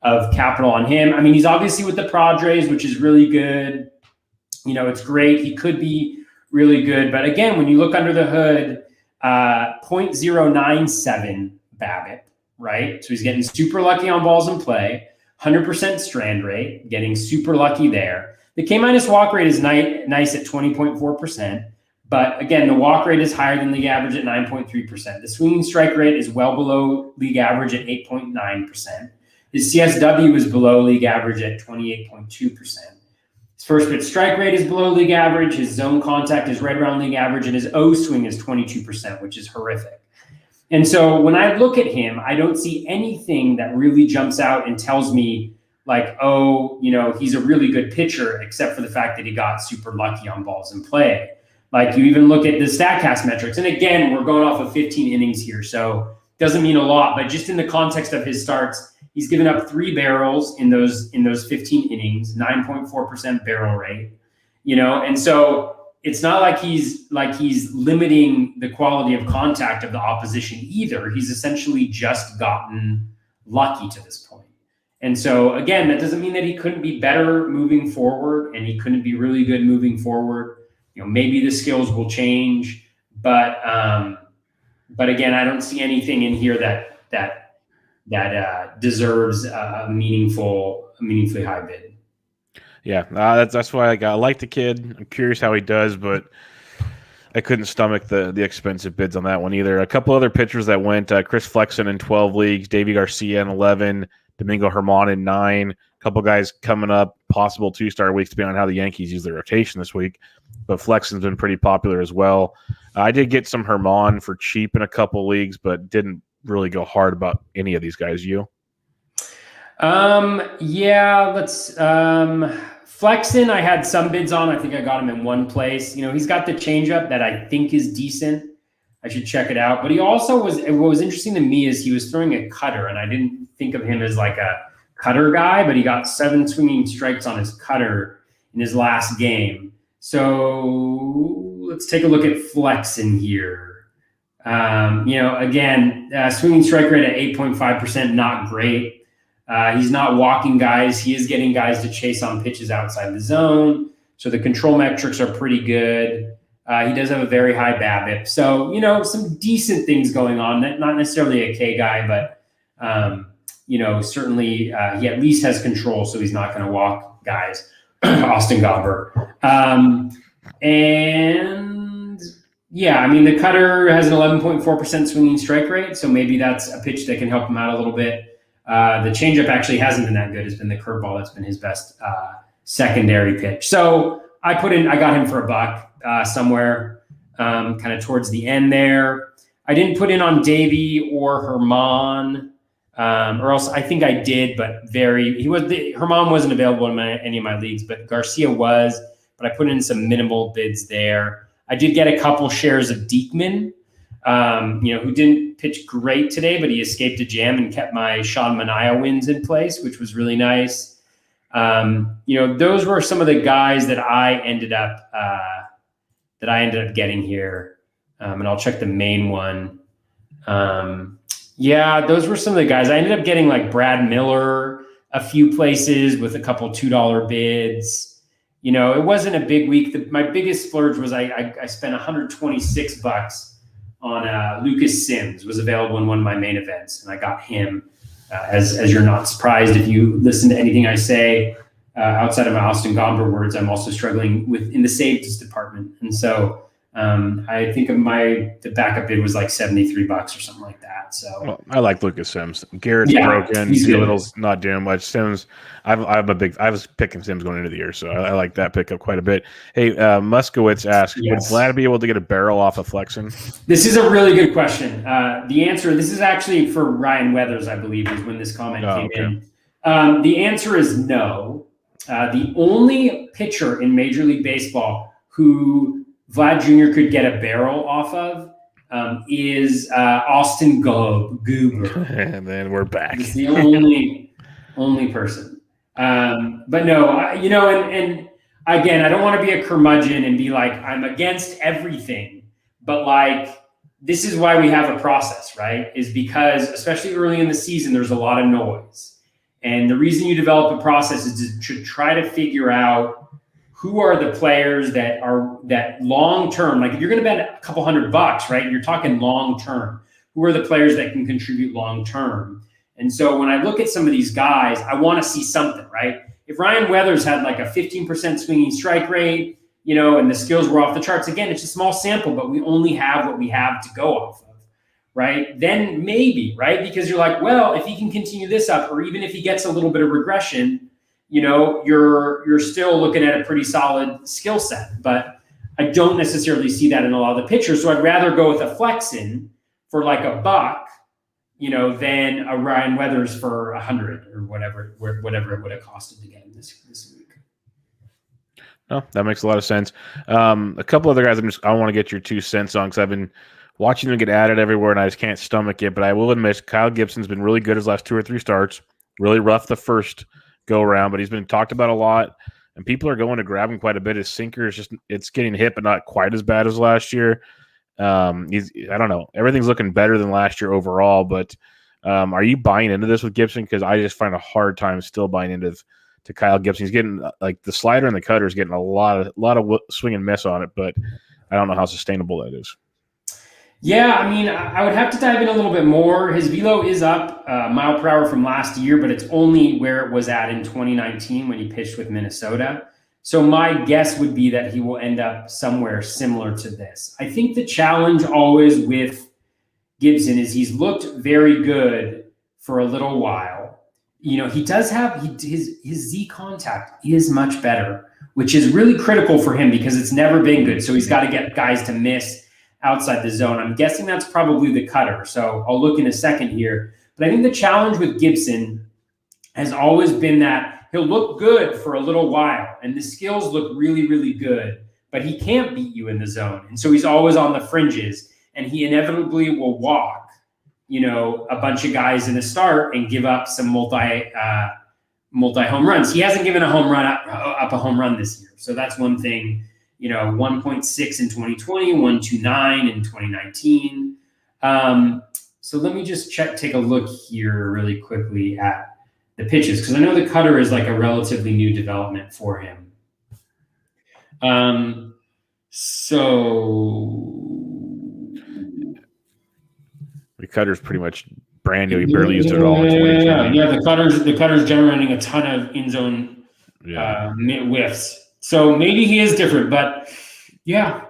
of capital on him. I mean, he's obviously with the Padres, which is really good. It's great. He could be really good. But again, when you look under the hood, 0.097 BABIP, right? So he's getting super lucky on balls in play. 100% strand rate, getting super lucky there. The K- walk rate is nice at 20.4%. But again, the walk rate is higher than league average at 9.3%. The swinging strike rate is well below league average at 8.9%. His CSW is below league average at 28.2%. His first pitch strike rate is below league average. His zone contact is right around league average, and his O swing is 22%, which is horrific. And so when I look at him, I don't see anything that really jumps out and tells me like, oh, he's a really good pitcher, except for the fact that he got super lucky on balls in play. Like you even look at the StatCast metrics. And again, we're going off of 15 innings here, so doesn't mean a lot, but just in the context of his starts, he's given up 3 barrels in those 15 innings, 9.4% barrel rate, and so it's not like he's limiting the quality of contact of the opposition either. He's essentially just gotten lucky to this point. And so again, that doesn't mean that he couldn't be better moving forward and he couldn't be really good moving forward. Maybe the skills will change, but again, I don't see anything in here that deserves a meaningfully high bid. Yeah, that's why I like the kid. I'm curious how he does, but I couldn't stomach the expensive bids on that one either. A couple other pitchers that went: Chris Flexen in 12 leagues, Davy Garcia in 11, Domingo Germán in 9. A couple guys coming up, possible 2-star weeks depending on how the Yankees use their rotation this week. But Flexen's been pretty popular as well. I did get some Germán for cheap in a couple leagues, but didn't really go hard about any of these guys. You? Yeah, let's Flexen, I had some bids on. I think I got him in one place. He's got the changeup that I think is decent. I should check it out. But he also what was interesting to me is he was throwing a cutter, and I didn't think of him as like a cutter guy, but he got 7 swinging strikes on his cutter in his last game. So let's take a look at Flexen here. Again, swinging strike rate at 8.5%, not great. He's not walking guys. He is getting guys to chase on pitches outside the zone. So the control metrics are pretty good. He does have a very high BABIP. So, some decent things going on. Not necessarily a K guy, but, certainly he at least has control, so he's not going to walk guys. Austin Gomber. The cutter has an 11.4% swinging strike rate, so maybe that's a pitch that can help him out a little bit. The changeup actually hasn't been that good. It's been the curveball that's been his best secondary pitch. So I got him for $1 somewhere, kind of towards the end there. I didn't put in on Davy or Germán, or else I think I did, but Germán wasn't available in any of my leagues, but Garcia was. But I put in some minimal bids there. I did get a couple shares of Diekman, who didn't pitch great today, but he escaped a jam and kept my Sean Manaea wins in place, which was really nice. Those were some of the guys that I ended up getting here. And I'll check the main one. Those were some of the guys. I ended up getting like Brad Miller a few places with a couple $2 bids. It wasn't a big week. My biggest splurge was I spent $126 on Lucas Sims, was available in one of my main events, and I got him. As you're not surprised if you listen to anything I say outside of my Austin Gomber words, I'm also struggling in the saves department, and so I think the backup bid was like $73 or something like that. So I like Lucas Sims. Garrett's broken. Doolittle's not doing much. Sims, I was picking Sims going into the year, so I like that pickup quite a bit. Hey, Muskowitz asks, would Vlad be able to get a barrel off of Flexen? This is a really good question. The answer, this is actually for Ryan Weathers, I believe, is when this comment came in. The answer is no. The only pitcher in Major League Baseball who Vlad Jr. could get a barrel off of is Austin Goober. And then we're back. He's the only person. But no, and again, I don't want to be a curmudgeon and be like, I'm against everything. But like, this is why we have a process, right? Is because, especially early in the season, there's a lot of noise. And the reason you develop a process is to try to figure out who are the players that long-term, like if you're going to bet a couple $100, right? You're talking long-term. Who are the players that can contribute long-term? And so when I look at some of these guys, I want to see something, right? If Ryan Weathers had like a 15% swinging strike rate, and the skills were off the charts, again, it's a small sample, but we only have what we have to go off of, right? Then maybe, right? Because you're like, well, if he can continue this up, or even if he gets a little bit of regression, you're still looking at a pretty solid skill set. But I don't necessarily see that in a lot of the pitchers. So I'd rather go with a Flexen for like $1, than a Ryan Weathers for 100 or whatever it would have costed to get him this week. No, that makes a lot of sense. A couple other guys I want to get your 2 cents on, because I've been watching them get added everywhere and I just can't stomach it. But I will admit, Kyle Gibson's been really good his last 2 or 3 starts. Really rough the first go around, but he's been talked about a lot, and people are going to grab him quite a bit. His sinker is it's getting hit, but not quite as bad as last year. I don't know. Everything's looking better than last year overall, but are you buying into this with Gibson? Because I just find a hard time still buying into to Kyle Gibson. He's getting like the slider and the cutter is getting a lot of swing and miss on it, but I don't know how sustainable that is. Yeah, I mean, I would have to dive in a little bit more. His velo is up mile per hour from last year, but it's only where it was at in 2019 when he pitched with Minnesota. So my guess would be that he will end up somewhere similar to this. I think the challenge always with Gibson is he's looked very good for a little while. He does have his Z contact is much better, which is really critical for him because it's never been good. So he's got to get guys to miss outside the zone. I'm guessing that's probably the cutter. So I'll look in a second here. But I think the challenge with Gibson has always been that he'll look good for a little while and the skills look really, really good, but he can't beat you in the zone. And so he's always on the fringes, and he inevitably will walk, a bunch of guys in a start and give up some multi home runs. He hasn't given a home run up a home run this year. So that's one thing. 1.6 in 2020, 1.29 in 2019. So let me just take a look here really quickly at the pitches, because I know the cutter is like a relatively new development for him. So the cutter's pretty much brand new. He barely used it at all in 2020. Yeah. The cutter's generating a ton of in zone whiffs. So maybe he is different, but yeah.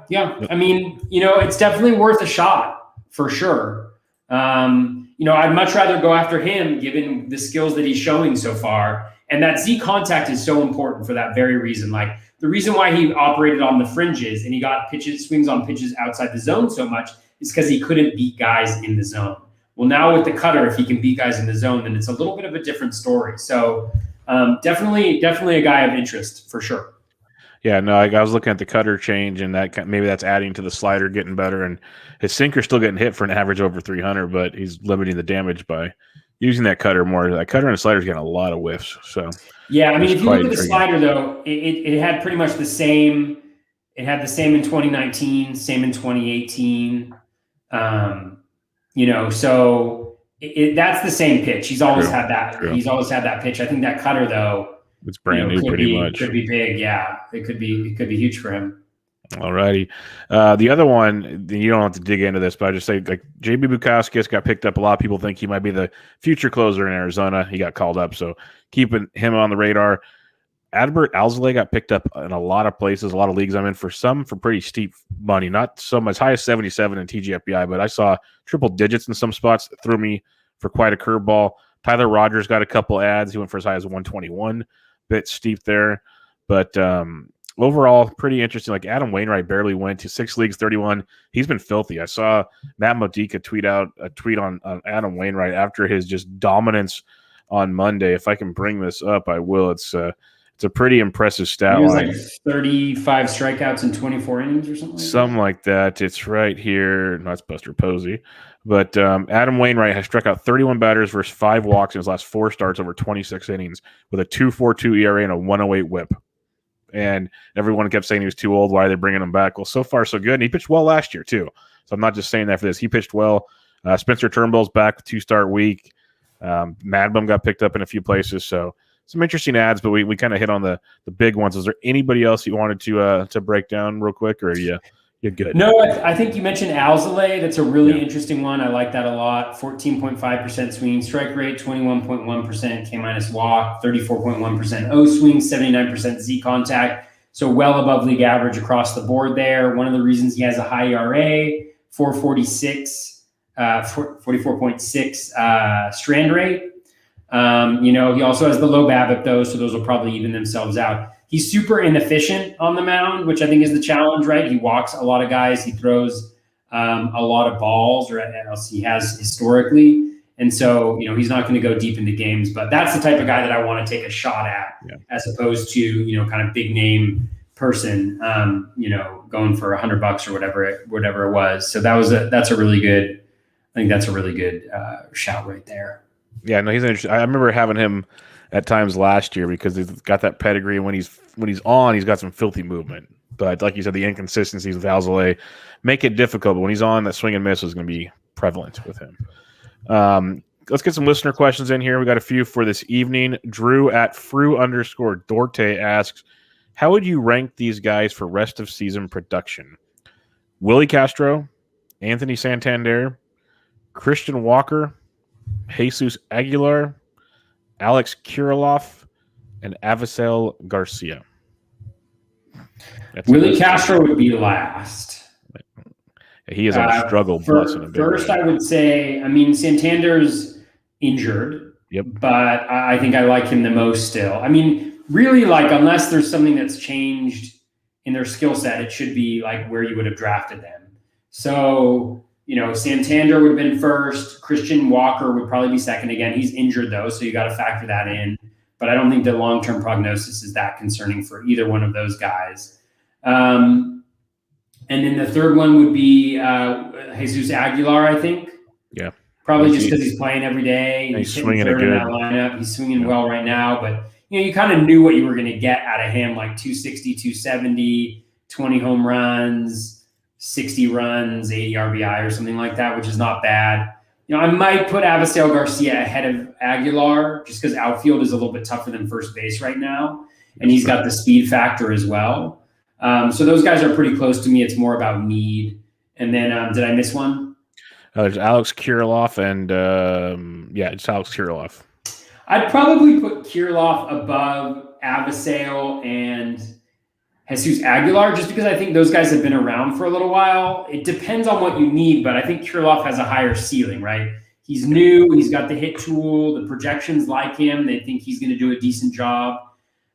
I mean, it's definitely worth a shot for sure. I'd much rather go after him given the skills that he's showing so far. And that Z contact is so important for that very reason. Like the reason why he operated on the fringes and he got swings on pitches outside the zone so much is because he couldn't beat guys in the zone. Well, now with the cutter, if he can beat guys in the zone, then it's a little bit of a different story. So definitely a guy of interest for sure. Yeah, no, I was looking at the cutter change, and maybe that's adding to the slider getting better, and his sinker's still getting hit for an average over 300, but he's limiting the damage by using that cutter more. That cutter and the slider's getting a lot of whiffs. So yeah, I mean, if you look at the slider though, it had pretty much the same. It had the same in 2019, same in 2018. So that's the same pitch. He's always had that. True. He's always had that pitch. I think that cutter though. It's brand new, pretty much. Could be big, yeah. It could be huge for him. All righty. The other one, you don't have to dig into this, but I just say like JB Bukowski got picked up. A lot of people think he might be the future closer in Arizona. He got called up, so keeping him on the radar. Adbert Alzolay got picked up in a lot of places, a lot of leagues I'm in for pretty steep money. Not some as high as 77 in TGFBI, but I saw triple digits in some spots that threw me for quite a curveball. Tyler Rogers got a couple ads. He went for as high as 121. Bit steep there, but overall pretty interesting. Like Adam Wainwright barely went to 6 leagues, 31. He's been filthy. I saw Matt Modica tweet out a tweet on Adam Wainwright after his just dominance on Monday. If I can bring this up, I will. It's a pretty impressive stat line. Like 35 strikeouts in 24 innings or something like that. It's right here. No, it's Buster Posey. But Adam Wainwright has struck out 31 batters versus 5 walks in his last 4 starts over 26 innings with a 2.42 ERA and a 108 whip. And everyone kept saying he was too old. Why are they bringing him back? Well, so far so good. And he pitched well last year too. So I'm not just saying that for this. He pitched well. Spencer Turnbull's back with 2-start week. Madbum got picked up in a few places. So some interesting ads, but we kind of hit on the big ones. Is there anybody else you wanted to break down real quick, or you You're good. No, I think you mentioned Alzolay. That's a really interesting one. I like that a lot. 14.5% swinging strike rate, 21.1% K minus walk, 34.1% O swing, 79% Z contact. So well above league average across the board there. One of the reasons he has a high ERA, 44.6 strand rate. He also has the low BABIP though, so those will probably even themselves out. He's super inefficient on the mound, which I think is the challenge, right? He walks a lot of guys. He throws a lot of balls, or else he has historically. And so, he's not going to go deep into games. But that's the type of guy that I want to take a shot at, as opposed to, kind of big name person, going for $100 or whatever it was. So that's a really good. I think that's a really good shout right there. Yeah, no, he's interesting. I remember having him at times last year because he's got that pedigree. When he's on, he's got some filthy movement. But like you said, the inconsistencies with Alzolay make it difficult. But when he's on, that swing and miss is going to be prevalent with him. Let's get some listener questions in here. We got a few for this evening. Drew at @Fru_Dorte asks, how would you rank these guys for rest of season production? Willie Castro, Anthony Santander, Christian Walker, Jesus Aguilar, Alex Kirilloff, and Aeohenio Garcia. Willie Castro would be last. He is on a struggle bus in a big first, way. I would say, Santander's injured. Yep. But I think I like him the most still. Really, unless there's something that's changed in their skill set, it should be where you would have drafted them. So, Santander would have been first. Christian Walker would probably be second again. He's injured though, so you got to factor that in. But I don't think the long-term prognosis is that concerning for either one of those guys. And then the third one would be Jesus Aguilar, I think. Yeah. Probably just because he's playing every day. He's swinging it good. In that lineup. He's swinging well right now, but you kind of knew what you were going to get out of him, 260, 270, 20 home runs, 60 runs, 80 RBI or something like that, which is not bad. I might put Aeohenio Garcia ahead of Aguilar just because outfield is a little bit tougher than first base right now. And he's got the speed factor as well. So those guys are pretty close to me. It's more about need. And then did I miss one? There's Alex Kirilloff and it's Alex Kirilloff. I'd probably put Kirilloff above Aeohenio and Jesus Aguilar, just because I think those guys have been around for a little while. It depends on what you need, but I think Kirilloff has a higher ceiling, right? He's new. He's got the hit tool. The projections like him. They think he's going to do a decent job.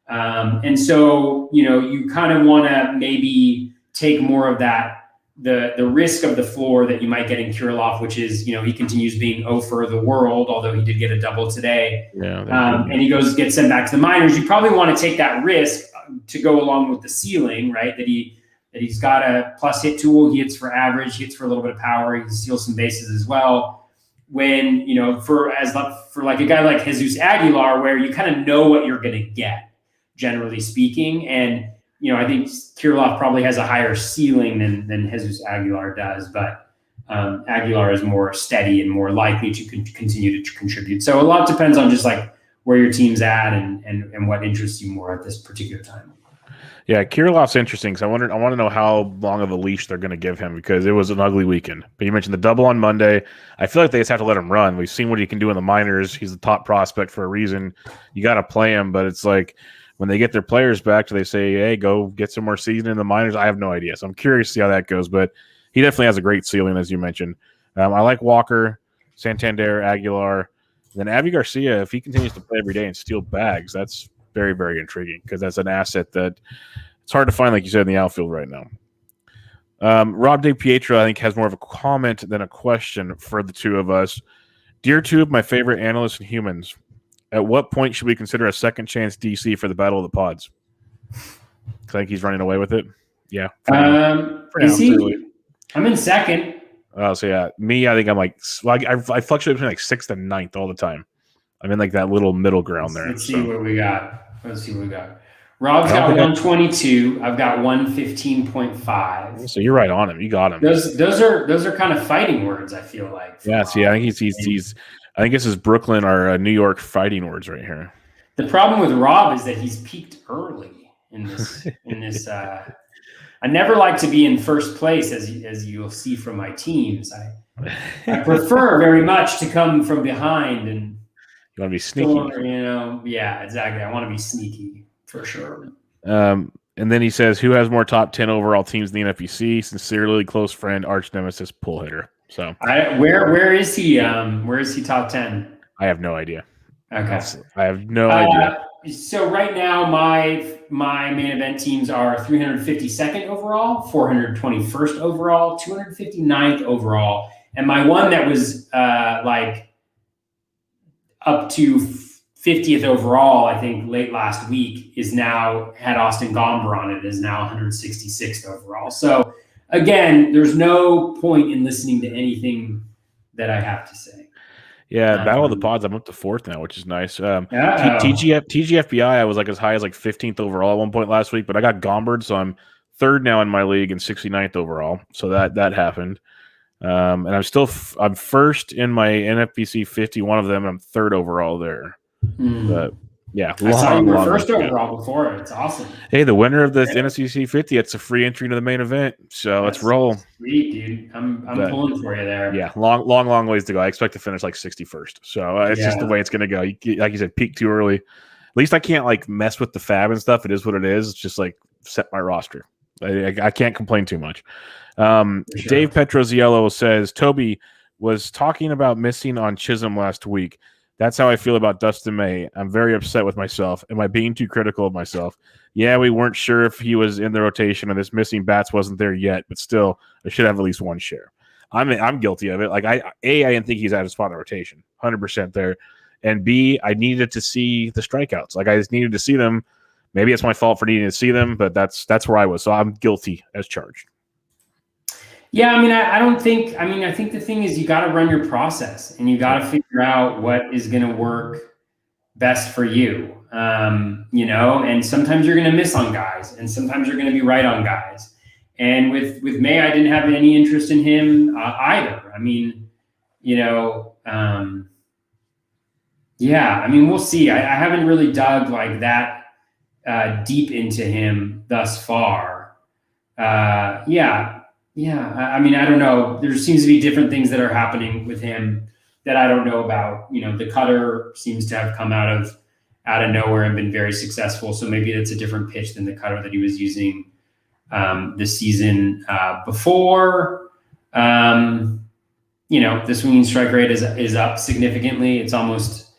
And so, you kind of want to maybe take more of that, the risk of the floor that you might get in Kirilloff, which is, he continues being 0 for the world, although he did get a double today. And he gets sent back to the minors. You probably want to take that risk to go along with the ceiling, right? That he's got a plus hit tool. He hits for average, he hits for a little bit of power. He can steal some bases as well. When, for a guy like Jesus Aguilar, where you kind of know what you're going to get, generally speaking. And, I think Kirilloff probably has a higher ceiling than Jesus Aguilar does, but Aguilar is more steady and more likely to continue to contribute. So a lot depends on just where your team's at and what interests you more at this particular time. Yeah, Kirilloff's interesting because I want to know how long of a leash they're going to give him because it was an ugly weekend. But you mentioned the double on Monday. I feel like they just have to let him run. We've seen what he can do in the minors. He's the top prospect for a reason. You got to play him, but it's when they get their players back, do they say, hey, go get some more season in the minors? I have no idea. So I'm curious to see how that goes. But he definitely has a great ceiling, as you mentioned. I like Walker, Santander, Aguilar. Then Aeohenio Garcia, if he continues to play every day and steal bags, that's very, very intriguing because that's an asset that it's hard to find, like you said, in the outfield right now. Rob DePietro, I think, has more of a comment than a question for the two of us. Dear two of my favorite analysts and humans, at what point should we consider a second chance DC for the Battle of the Pods? I think he's running away with it. Yeah. Is he? I'm in second. Oh, so yeah, me, I think I'm I fluctuate between 6th and 9th all the time. I'm in that little middle ground there. Let's see what we got. Rob's got 122. I've got 115.5. So you're right on him. You got him. Those are kind of fighting words, I feel like. Yeah, see, I think he's I think this is Brooklyn or New York fighting words right here. The problem with Rob is that he's peaked early in this I never like to be in first place, as you'll see from my teams. I prefer very much to come from behind and you want to be sneaky. Yeah, exactly. I want to be sneaky for sure. And then he says, who has more top 10 overall teams in the NFBC? Sincerely, close friend, arch nemesis, pull hitter. So where is he? Where is he top 10? I have no idea. Okay. I have no idea. So right now, my main event teams are 352nd overall, 421st overall, 259th overall, and my one that was like up to 50th overall, I think late last week, is now had Austin Gomber on it, is now 166th overall. So again, there's no point in listening to anything that I have to say. Yeah, Battle of the Pods, I'm up to 4th now, which is nice. TGFBI, I was like as high as like 15th overall at one point last week, but I got Gombered, so I'm 3rd now in my league and 69th overall. So that happened. And I'm 1st in my NFBC 50, one of them, and I'm 3rd overall there. But yeah, I saw you were 1st overall before. It's awesome. Hey, the winner of this NFBC 50, it's a free entry to the main event. So let's roll. Sweet, dude. I'm pulling for you there. Yeah, long ways to go. I expect to finish like 61st. So it's just the way it's going to go. Like you said, peak too early. At least I can't like mess with the FAAB and stuff. It is what it is. It's just like set my roster. I can't complain too much. Sure. Dave Petroziello says, Toby was talking about missing on Chisholm last week. That's how I feel about Dustin May. I'm very upset with myself. Am I being too critical of myself? Yeah, we weren't sure if he was in the rotation and this missing bats wasn't there yet, but still, I should have at least one share. I'm guilty of it. Like I didn't think he's at a spot in the rotation, 100% there. And B, I needed to see the strikeouts. Like I just needed to see them. Maybe it's my fault for needing to see them, but that's where I was. So I'm guilty as charged. Yeah, I mean, I think the thing is you got to run your process and you got to figure out what is going to work best for you, and sometimes you're going to miss on guys and sometimes you're going to be right on guys. And with May, I didn't have any interest in him either. I mean, we'll see. I haven't really dug like that deep into him thus far. I mean, I don't know. There seems to be different things that are happening with him that I don't know about. The cutter seems to have come out of nowhere and been very successful. So maybe that's a different pitch than the cutter that he was using the season before. The swinging strike rate is up significantly. It's almost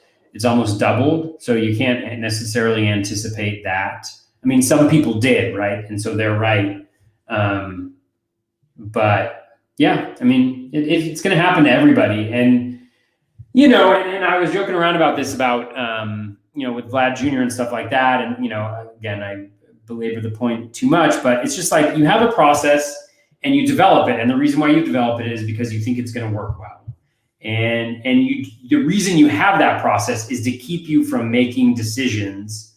doubled. So you can't necessarily anticipate that. I mean, some people did, right? And so they're right. But yeah, I mean, it's going to happen to everybody. And, and I was joking around about this about, with Vlad Jr. and stuff like that. And, again, I belabor the point too much, but it's just like you have a process and you develop it. And the reason why you develop it is because you think it's going to work well. And the reason you have that process is to keep you from making decisions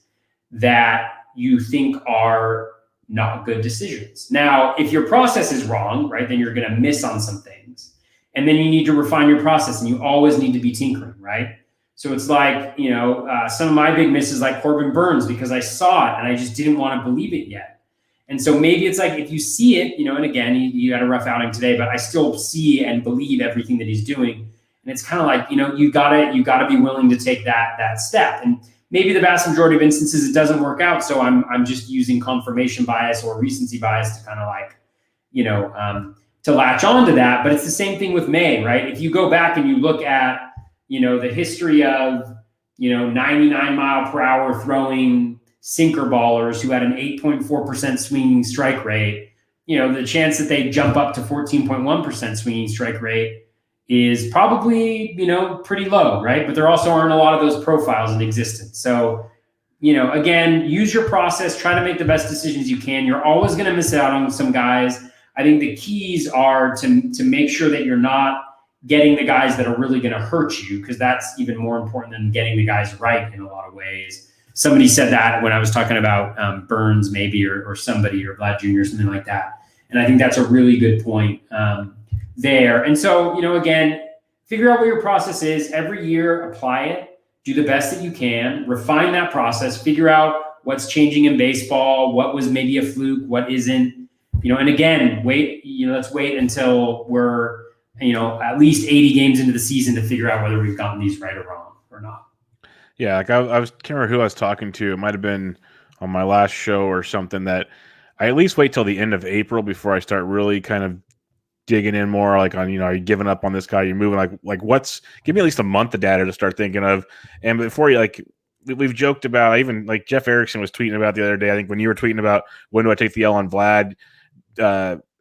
that you think are not good decisions. Now, if your process is wrong, right, then you're going to miss on some things. And then you need to refine your process and you always need to be tinkering, right? So it's like, some of my big misses like Corbin Burns because I saw it and I just didn't want to believe it yet. And so maybe it's like, if you see it, and again, you had a rough outing today, but I still see and believe everything that he's doing. And it's kind of like, you gotta be willing to take that step. And maybe the vast majority of instances it doesn't work out. So I'm just using confirmation bias or recency bias to kind of like, to latch onto that. But it's the same thing with May, right? If you go back and you look at, the history of, 99 mile per hour throwing sinker ballers who had an 8.4% swinging strike rate, the chance that they jump up to 14.1% swinging strike rate is probably, pretty low, right? But there also aren't a lot of those profiles in existence. So, again, use your process, try to make the best decisions you can. You're always going to miss out on some guys. I think the keys are to make sure that you're not getting the guys that are really going to hurt you, because that's even more important than getting the guys right in a lot of ways. Somebody said that when I was talking about Burns maybe or somebody or Vlad Jr. or something like that. And I think that's a really good point. There. And so, again, figure out what your process is every year, apply it, do the best that you can, refine that process, figure out what's changing in baseball, what was maybe a fluke, what isn't, and again, let's wait until we're, at least 80 games into the season to figure out whether we've gotten these right or wrong or not. Yeah, like I can't remember who I was talking to. It might have been on my last show or something that I at least wait till the end of April before I start really kind of digging in more, like on, are you giving up on this guy? You're moving, give me at least a month of data to start thinking of. And before you, we've joked about, even like Jeff Erickson was tweeting about the other day, I think when you were tweeting about when do I take the L on Vlad,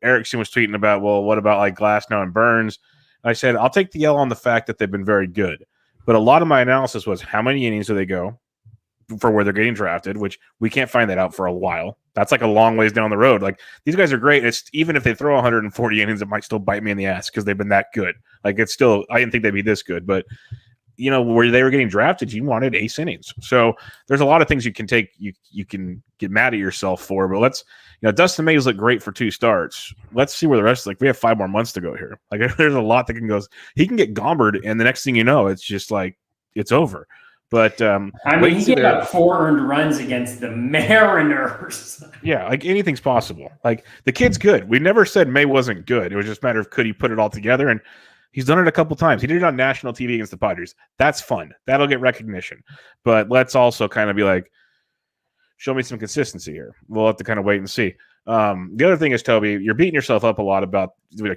Erickson was tweeting about, well, what about like Glasnow and Burns? And I said, I'll take the L on the fact that they've been very good. But a lot of my analysis was how many innings do they go for where they're getting drafted, which we can't find that out for a while. That's like a long ways down the road. Like, these guys are great. It's even if they throw 140 innings, it might still bite me in the ass because they've been that good. Like, it's still, I didn't think they'd be this good, but where they were getting drafted, you wanted ace innings. So there's a lot of things you can take, you can get mad at yourself for, but let's, Dustin May's looked great for 2 starts. Let's see where the rest, we have 5 more months to go here. Like, there's a lot that can go. He can get Gombered, and the next thing you know, it's just like, it's over. But he gave up 4 earned runs against the Mariners. Yeah, like anything's possible. Like, the kid's good. We never said May wasn't good. It was just a matter of could he put it all together, and he's done it a couple times. He did it on national TV against the Padres. That's fun. That'll get recognition. But let's also kind of be like, show me some consistency here. We'll have to kind of wait and see. The other thing is, Toby, you're beating yourself up a lot about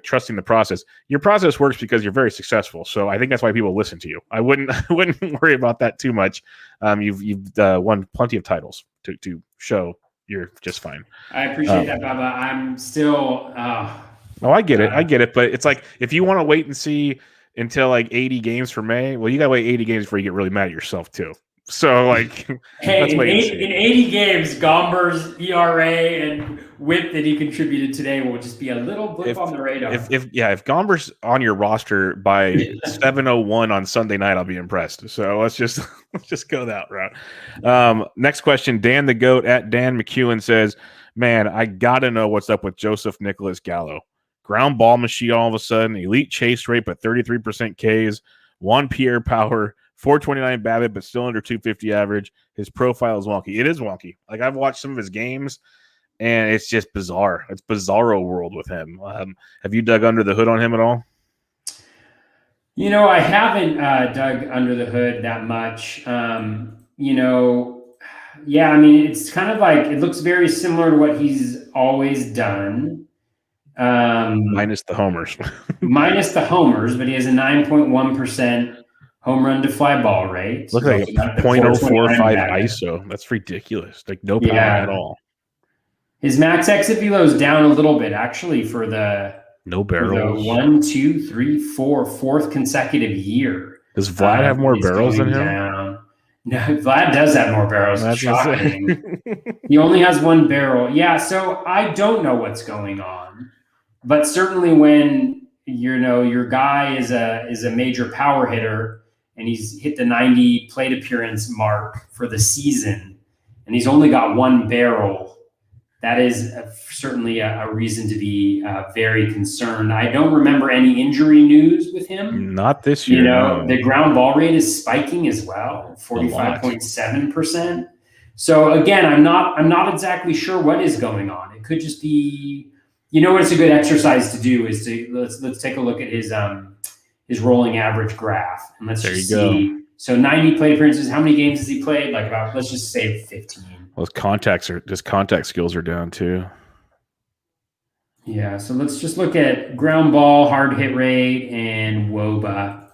trusting the process. Your process works because you're very successful. So I think that's why people listen to you. I wouldn't worry about that too much. You've won plenty of titles to show you're just fine. I appreciate that, Bubba. I'm still. I get it. But it's like, if you want to wait and see until like 80 games for May, well, you got to wait 80 games before you get really mad at yourself too. So, like, hey, in 80 games, Gomber's ERA and WHIP that he contributed today will just be a little blip on the radar. If Gomber's on your roster by 7:01 on Sunday night, I'll be impressed. So let's just go that route. Next question, Dan the Goat at Dan McEwen says, "Man, I gotta know what's up with Joseph Nicholas Gallo. Ground ball machine all of a sudden, elite chase rate, but 33% Ks, 1 PR power." 429 BABIP, but still under 250 average. His profile is wonky. It is wonky. Like, I've watched some of his games, and it's just bizarre. It's bizarro world with him. Have you dug under the hood on him at all? I haven't dug under the hood that much. It's kind of like, it looks very similar to what he's always done. Minus the homers. Minus the homers, but he has a 9.1% home run to fly ball rate. Look like a 0.045 ISO. That's ridiculous. Like, no power at all. His max exit velo is down a little bit, actually, for the no barrels. 1, 2, 3, 4, 4th consecutive year. Does Vlad have more barrels than him? Down. No, Vlad does have more barrels. That's shocking. He only has 1 barrel. Yeah, so I don't know what's going on, but certainly when your guy is a major power hitter, and he's hit the 90 plate appearance mark for the season, and he's only got 1 barrel, that is certainly a reason to be very concerned. I don't remember any injury news with him. Not this year. No. The ground ball rate is spiking as well, 45.7%. So again, I'm not exactly sure what is going on. It could just be, what it's a good exercise to do is let's take a look at his rolling average graph, and let's just see. So 90 plate appearances. How many games has he played? Like, about, let's just say 15. Well, his contact skills are down too. Yeah. So let's just look at ground ball, hard hit rate, and WOBA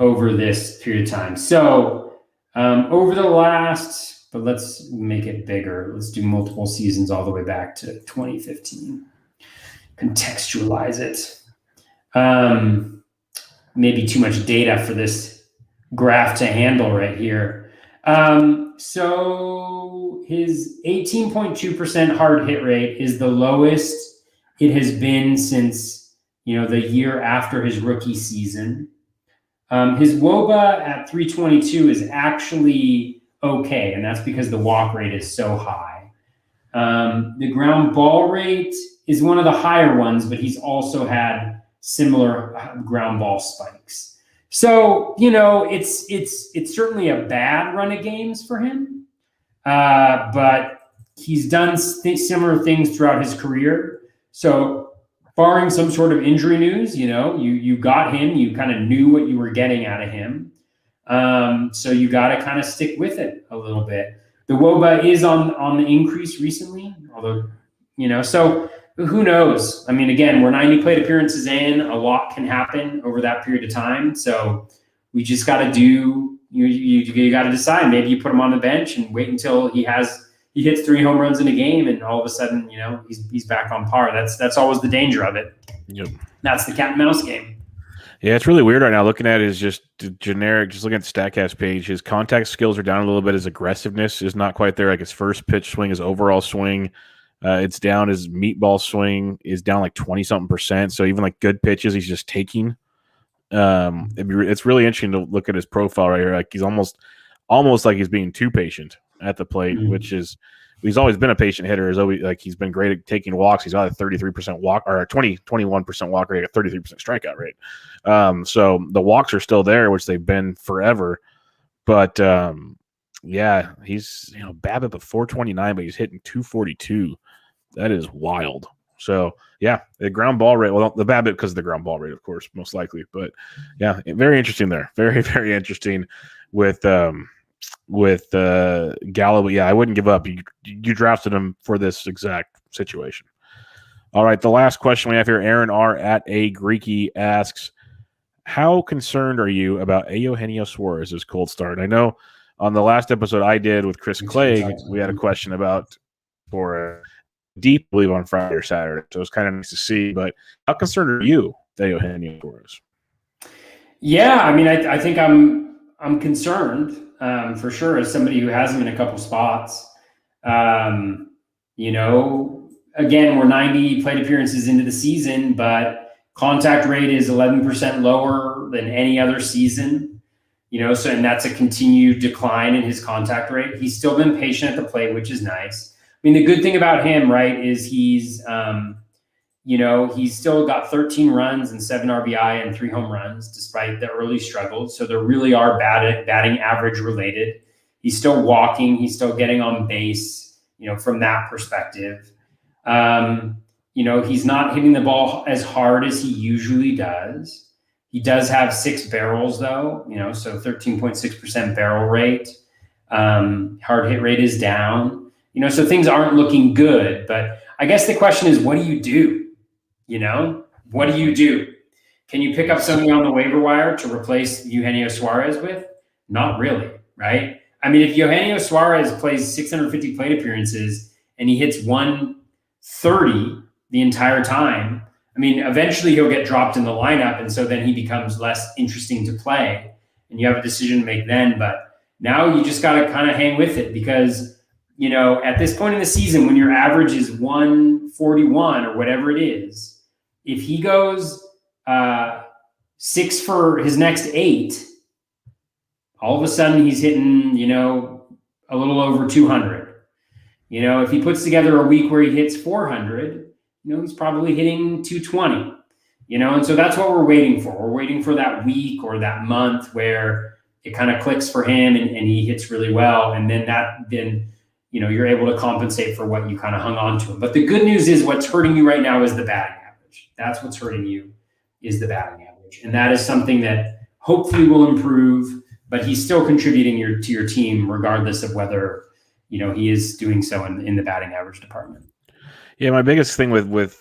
over this period of time. So over the last, but let's make it bigger. Let's do multiple seasons all the way back to 2015. Contextualize it. Maybe too much data for this graph to handle right here. So his 18.2% hard hit rate is the lowest it has been since, the year after his rookie season. His WOBA at 322 is actually okay, and that's because the walk rate is so high. The ground ball rate is one of the higher ones, but he's also had similar ground ball spikes. So, it's certainly a bad run of games for him. But he's done similar things throughout his career. So barring some sort of injury news, you got him, you kind of knew what you were getting out of him. So you got to kind of stick with it a little bit. The WOBA is on the increase recently, although, so who knows? I mean, again, we're 90 plate appearances in, a lot can happen over that period of time. So we just got to you got to decide. Maybe you put him on the bench and wait until he hits 3 home runs in a game, and all of a sudden, he's back on par. That's always the danger of it. Yep. That's the cat and mouse game. Yeah, it's really weird right now. Looking at his just generic, just looking at the StatCast page, his contact skills are down a little bit. His aggressiveness is not quite there. Like his first pitch swing, his overall swing, it's down. His meatball swing is down like 20-something%. So even like good pitches, he's just taking. It's really interesting to look at his profile right here. Like he's almost like he's being too patient at the plate, which is, he's always been a patient hitter. He's been great at taking walks. He's got a 33% walk or 21% walk rate, a 33% strikeout rate. So the walks are still there, which they've been forever. But yeah, he's BABIP at 429, but he's hitting 242. That is wild. So yeah, the ground ball rate. Well, the BABIP because of the ground ball rate, of course, most likely. But yeah, very interesting there. Very, very interesting with Gallo. But yeah, I wouldn't give up. You drafted him for this exact situation. All right, the last question we have here, Aaron R. at A Greeky asks, how concerned are you about Aeohenio Suarez's cold start? I know on the last episode I did with Chris Clegg, we had a question about for deep, I believe, on Friday or Saturday. So it was kind of nice to see. But how concerned are you, Aeohenio Suarez? Yeah, I mean, I think I'm concerned for sure as somebody who has him in a couple spots. Again, we're 90 plate appearances into the season, but contact rate is 11% lower than any other season. So, and that's a continued decline in his contact rate. He's still been patient at the plate, which is nice. I mean, the good thing about him, right, is he's still got 13 runs and 7 RBI and 3 home runs despite the early struggles. So they really are batting average related. He's still walking. He's still getting on base, from that perspective. He's not hitting the ball as hard as he usually does. He does have 6 barrels though, so 13.6% barrel rate. Hard hit rate is down, so things aren't looking good. But I guess the question is, what do you do? What do you do? Can you pick up somebody on the waiver wire to replace Eugenio Suarez with? Not really, right? I mean, if Eugenio Suarez plays 650 plate appearances and he hits 130 the entire time, I mean, eventually he'll get dropped in the lineup, and so then he becomes less interesting to play, and you have a decision to make then. But now you just got to kind of hang with it because, at this point in the season, when your average is 141 or whatever it is, if he goes 6 for his next 8, all of a sudden he's hitting, a little over 200. If he puts together a week where he hits 400, he's probably hitting 220. And so that's what we're waiting for. We're waiting for that week or that month where it kind of clicks for him and he hits really well. And then you're able to compensate for what you kind of hung on to him. But the good news is what's hurting you right now is the batting average. That's what's hurting you, is the batting average. And that is something that hopefully will improve, but he's still contributing to your team regardless of whether, he is doing so in the batting average department. Yeah, my biggest thing with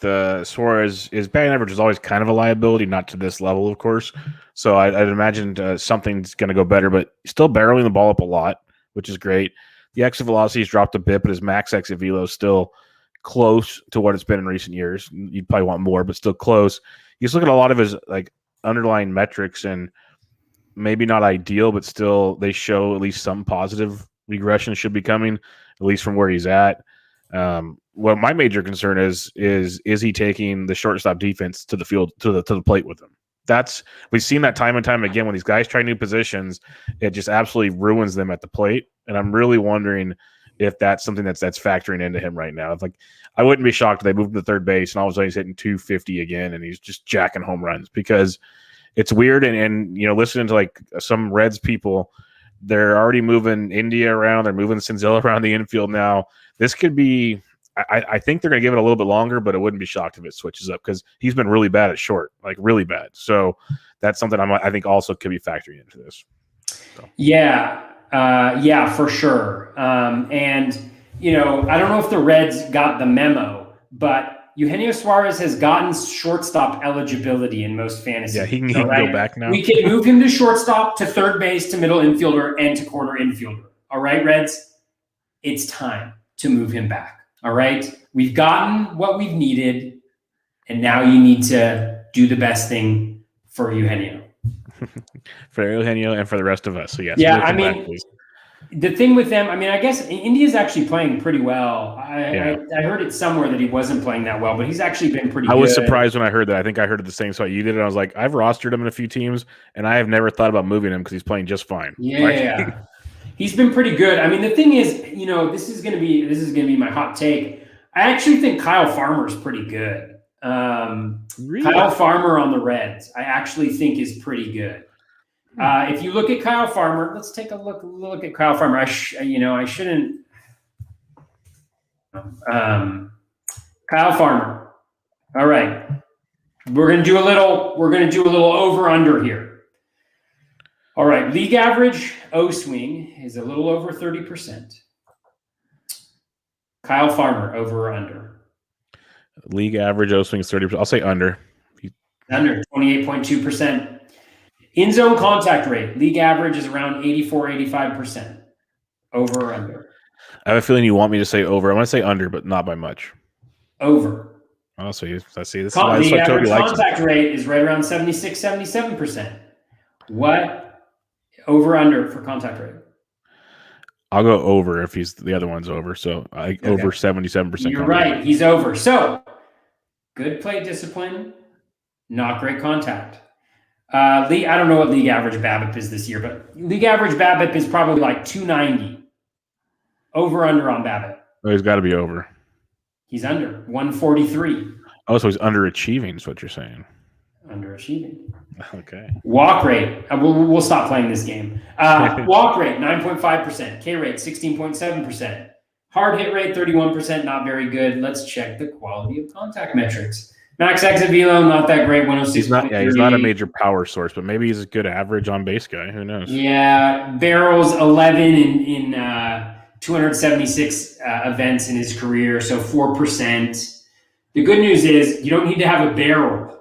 Suarez is batting average is always kind of a liability, not to this level, of course. So I'd imagine something's going to go better, but still barreling the ball up a lot, which is great. The exit velocity has dropped a bit, but his max exit velo is still close to what it's been in recent years. You'd probably want more, but still close. You just look at a lot of his underlying metrics, and maybe not ideal, but still they show at least some positive regression should be coming, at least from where he's at. What my major concern is he taking the shortstop defense to the field to the plate with him? We've seen that time and time again when these guys try new positions, it just absolutely ruins them at the plate. And I'm really wondering if that's something that's factoring into him right now. I wouldn't be shocked if they moved him to third base and all of a sudden he's hitting 250 again and he's just jacking home runs, because it's weird. And listening to some Reds people, They're already moving India around. They're moving Senzel around the infield now. This could be. I think they're going to give it a little bit longer, but it wouldn't be shocked if it switches up because he's been really bad at short, like really bad. So that's something I think also could be factoring into this. So. Yeah, for sure. And I don't know if the Reds got the memo, but Eugenio Suarez has gotten shortstop eligibility in most fantasy. Yeah, he can go back now. We can move him to shortstop, to third base, to middle infielder, and to corner infielder. All right, Reds, it's time to move him back. All right, we've gotten what we've needed, and now you need to do the best thing for Eugenio. For Aeohenio and for the rest of us. So yes. Yeah, I mean, the thing with them, I guess India's actually playing pretty well. I heard it somewhere that he wasn't playing that well, but he's actually been pretty good. I was surprised when I heard that. I think I heard it the same spot you did. And I was like, I've rostered him in a few teams, and I have never thought about moving him because he's playing just fine. Yeah. He's been pretty good. I mean, the thing is, this is gonna be my hot take. I actually think Kyle Farmer's pretty good. Really? Kyle Farmer on the Reds, I actually think is pretty good. If you look at Kyle Farmer, let's take a look at Kyle Farmer. I shouldn't. Kyle Farmer. All right, we're gonna do a little over under here. All right, league average O swing is a little over 30%. Kyle Farmer, over or under? League average O swing is 30%. I'll say under. Under, 28.2%. In zone contact rate, league average is around 84-85%. Over or under? I have a feeling you want me to say over. I want to say under, but not by much. Over. Oh, so I see. This is why Toby likes contact rate is right around 76-77%. What? Over under for contact rate? I'll go over if the other one's over. So over 77%. You're right. He's over. So good plate discipline, not great contact. I don't know what league average BABIP is this year, but league average BABIP is probably like 290. Over under on BABIP. Oh, he's got to be over. He's under 143. Oh, so he's underachieving is what you're saying. Underachieving. Okay. Walk rate. We'll stop playing this game. Walk rate, 9.5%. K rate, 16.7%. Hard hit rate, 31%. Not very good. Let's check the quality of contact metrics. Max exit velo, not that great. 106. He's not a major power source, but maybe he's a good average on base guy. Who knows? Yeah, barrels 11 in 276 events in his career, so 4%. The good news is you don't need to have a barrel.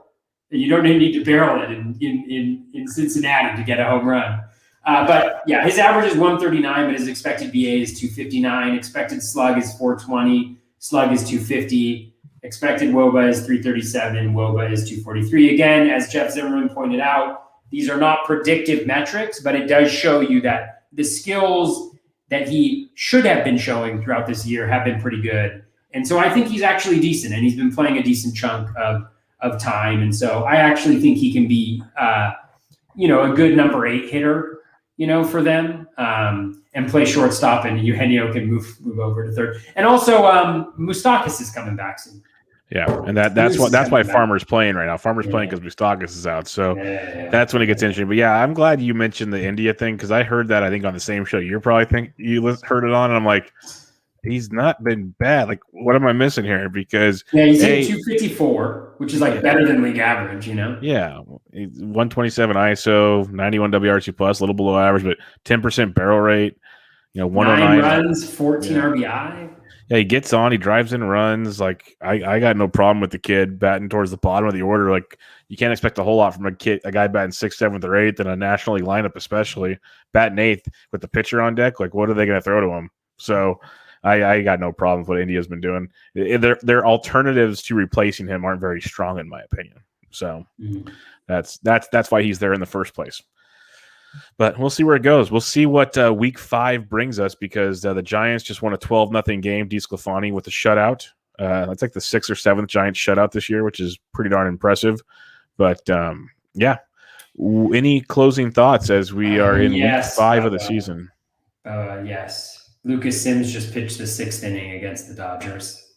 You don't need to barrel it in Cincinnati to get a home run. But yeah, his average is 139, but his expected BA is 259. Expected slug is 420. Slug is 250. Expected WOBA is 337. WOBA is 243. Again, as Jeff Zimmerman pointed out, these are not predictive metrics, but it does show you that the skills that he should have been showing throughout this year have been pretty good. And so I think he's actually decent, and he's been playing a decent chunk of time. And so I actually think he can be, a good number 8 hitter, for them, and play shortstop, and Eugenio can move over to third. And also Moustakas is coming back soon. Yeah, and that's why Farmer's playing right now. Farmer's playing because Moustakas is out, so that's when it gets interesting. But yeah, I'm glad you mentioned the India thing because I heard that I think on the same show you probably heard it on, and I'm like, he's not been bad. Like, what am I missing here? Because he's at 254, which is like better than league average, Yeah, 127 ISO, 91 WRC plus, a little below average, but 10% barrel rate. 109 runs, 14 RBI. Yeah, he gets on, he drives in runs. Like I got no problem with the kid batting towards the bottom of the order. Like you can't expect a whole lot from a guy batting 6th, 7th, or 8th in a National League lineup, especially batting 8th with the pitcher on deck. Like, what are they going to throw to him? So I got no problem with what India's been doing. Their alternatives to replacing him aren't very strong, in my opinion. So that's why he's there in the first place. But we'll see where it goes. We'll see what week 5 brings us because the Giants just won a 12-0 game. DeSclafani with a shutout. That's like the 6th or 7th Giants shutout this year, which is pretty darn impressive. But any closing thoughts as we are in week 5 of the season? Yes. Lucas Sims just pitched the 6th inning against the Dodgers.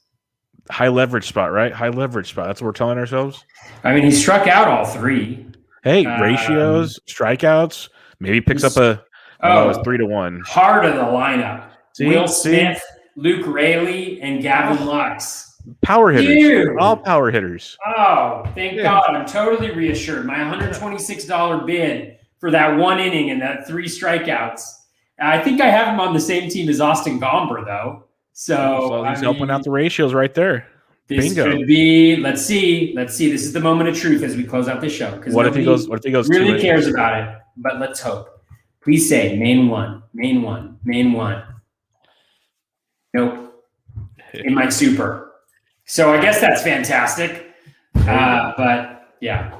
High leverage spot, right? High leverage spot. That's what we're telling ourselves. I mean, he struck out all 3. Hey, ratios, strikeouts. Maybe picks up Oh, it was 3-1. Heart of the lineup. See? Will Smith, Luke Rayleigh, and Gavin Lux. Power hitters. Dude. All power hitters. Oh, thank God. I'm totally reassured. My $126 bid for that 1 inning and that 3 strikeouts. I think I have him on the same team as Austin Gomber, though. So he's helping out the ratios right there. This Bingo. could be. Let's see. This is the moment of truth as we close out this show. What if he goes? Really cares about it, but let's hope. Please say main one. Nope. In my super. So I guess that's fantastic. But yeah,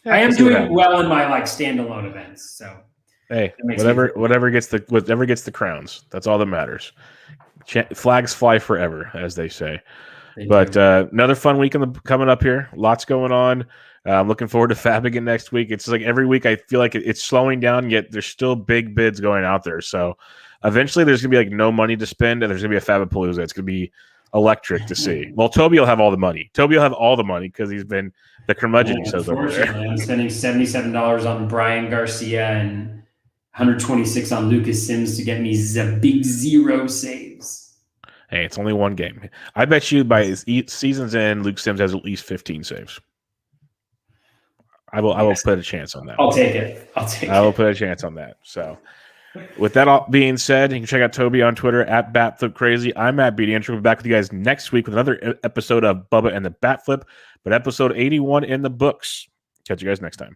I am doing well in my standalone events. So hey, whatever gets the crowns. That's all that matters. Flags fly forever, as they say. But another fun week coming up here. Lots going on. I'm looking forward to FAAB again next week. It's like every week I feel like it's slowing down, yet there's still big bids going out there. So eventually there's going to be no money to spend, and there's going to be a FAAB-a-palooza. It's going to be electric to see. Well, Toby will have all the money. Because he's been the curmudgeon, he says over there. I'm spending $77 on Brian Garcia and $126 on Lucas Sims to get me the big 0 saves. Hey, it's only one game. I bet you by season's end, Luke Sims has at least 15 saves. I will put a chance on that. I'll take it. I will put a chance on that. So with that all being said, you can check out Toby on Twitter at BatFlipCrazy. I'm at BD. We'll be back with you guys next week with another episode of Bubba and the Bat Flip, but episode 81 in the books. Catch you guys next time.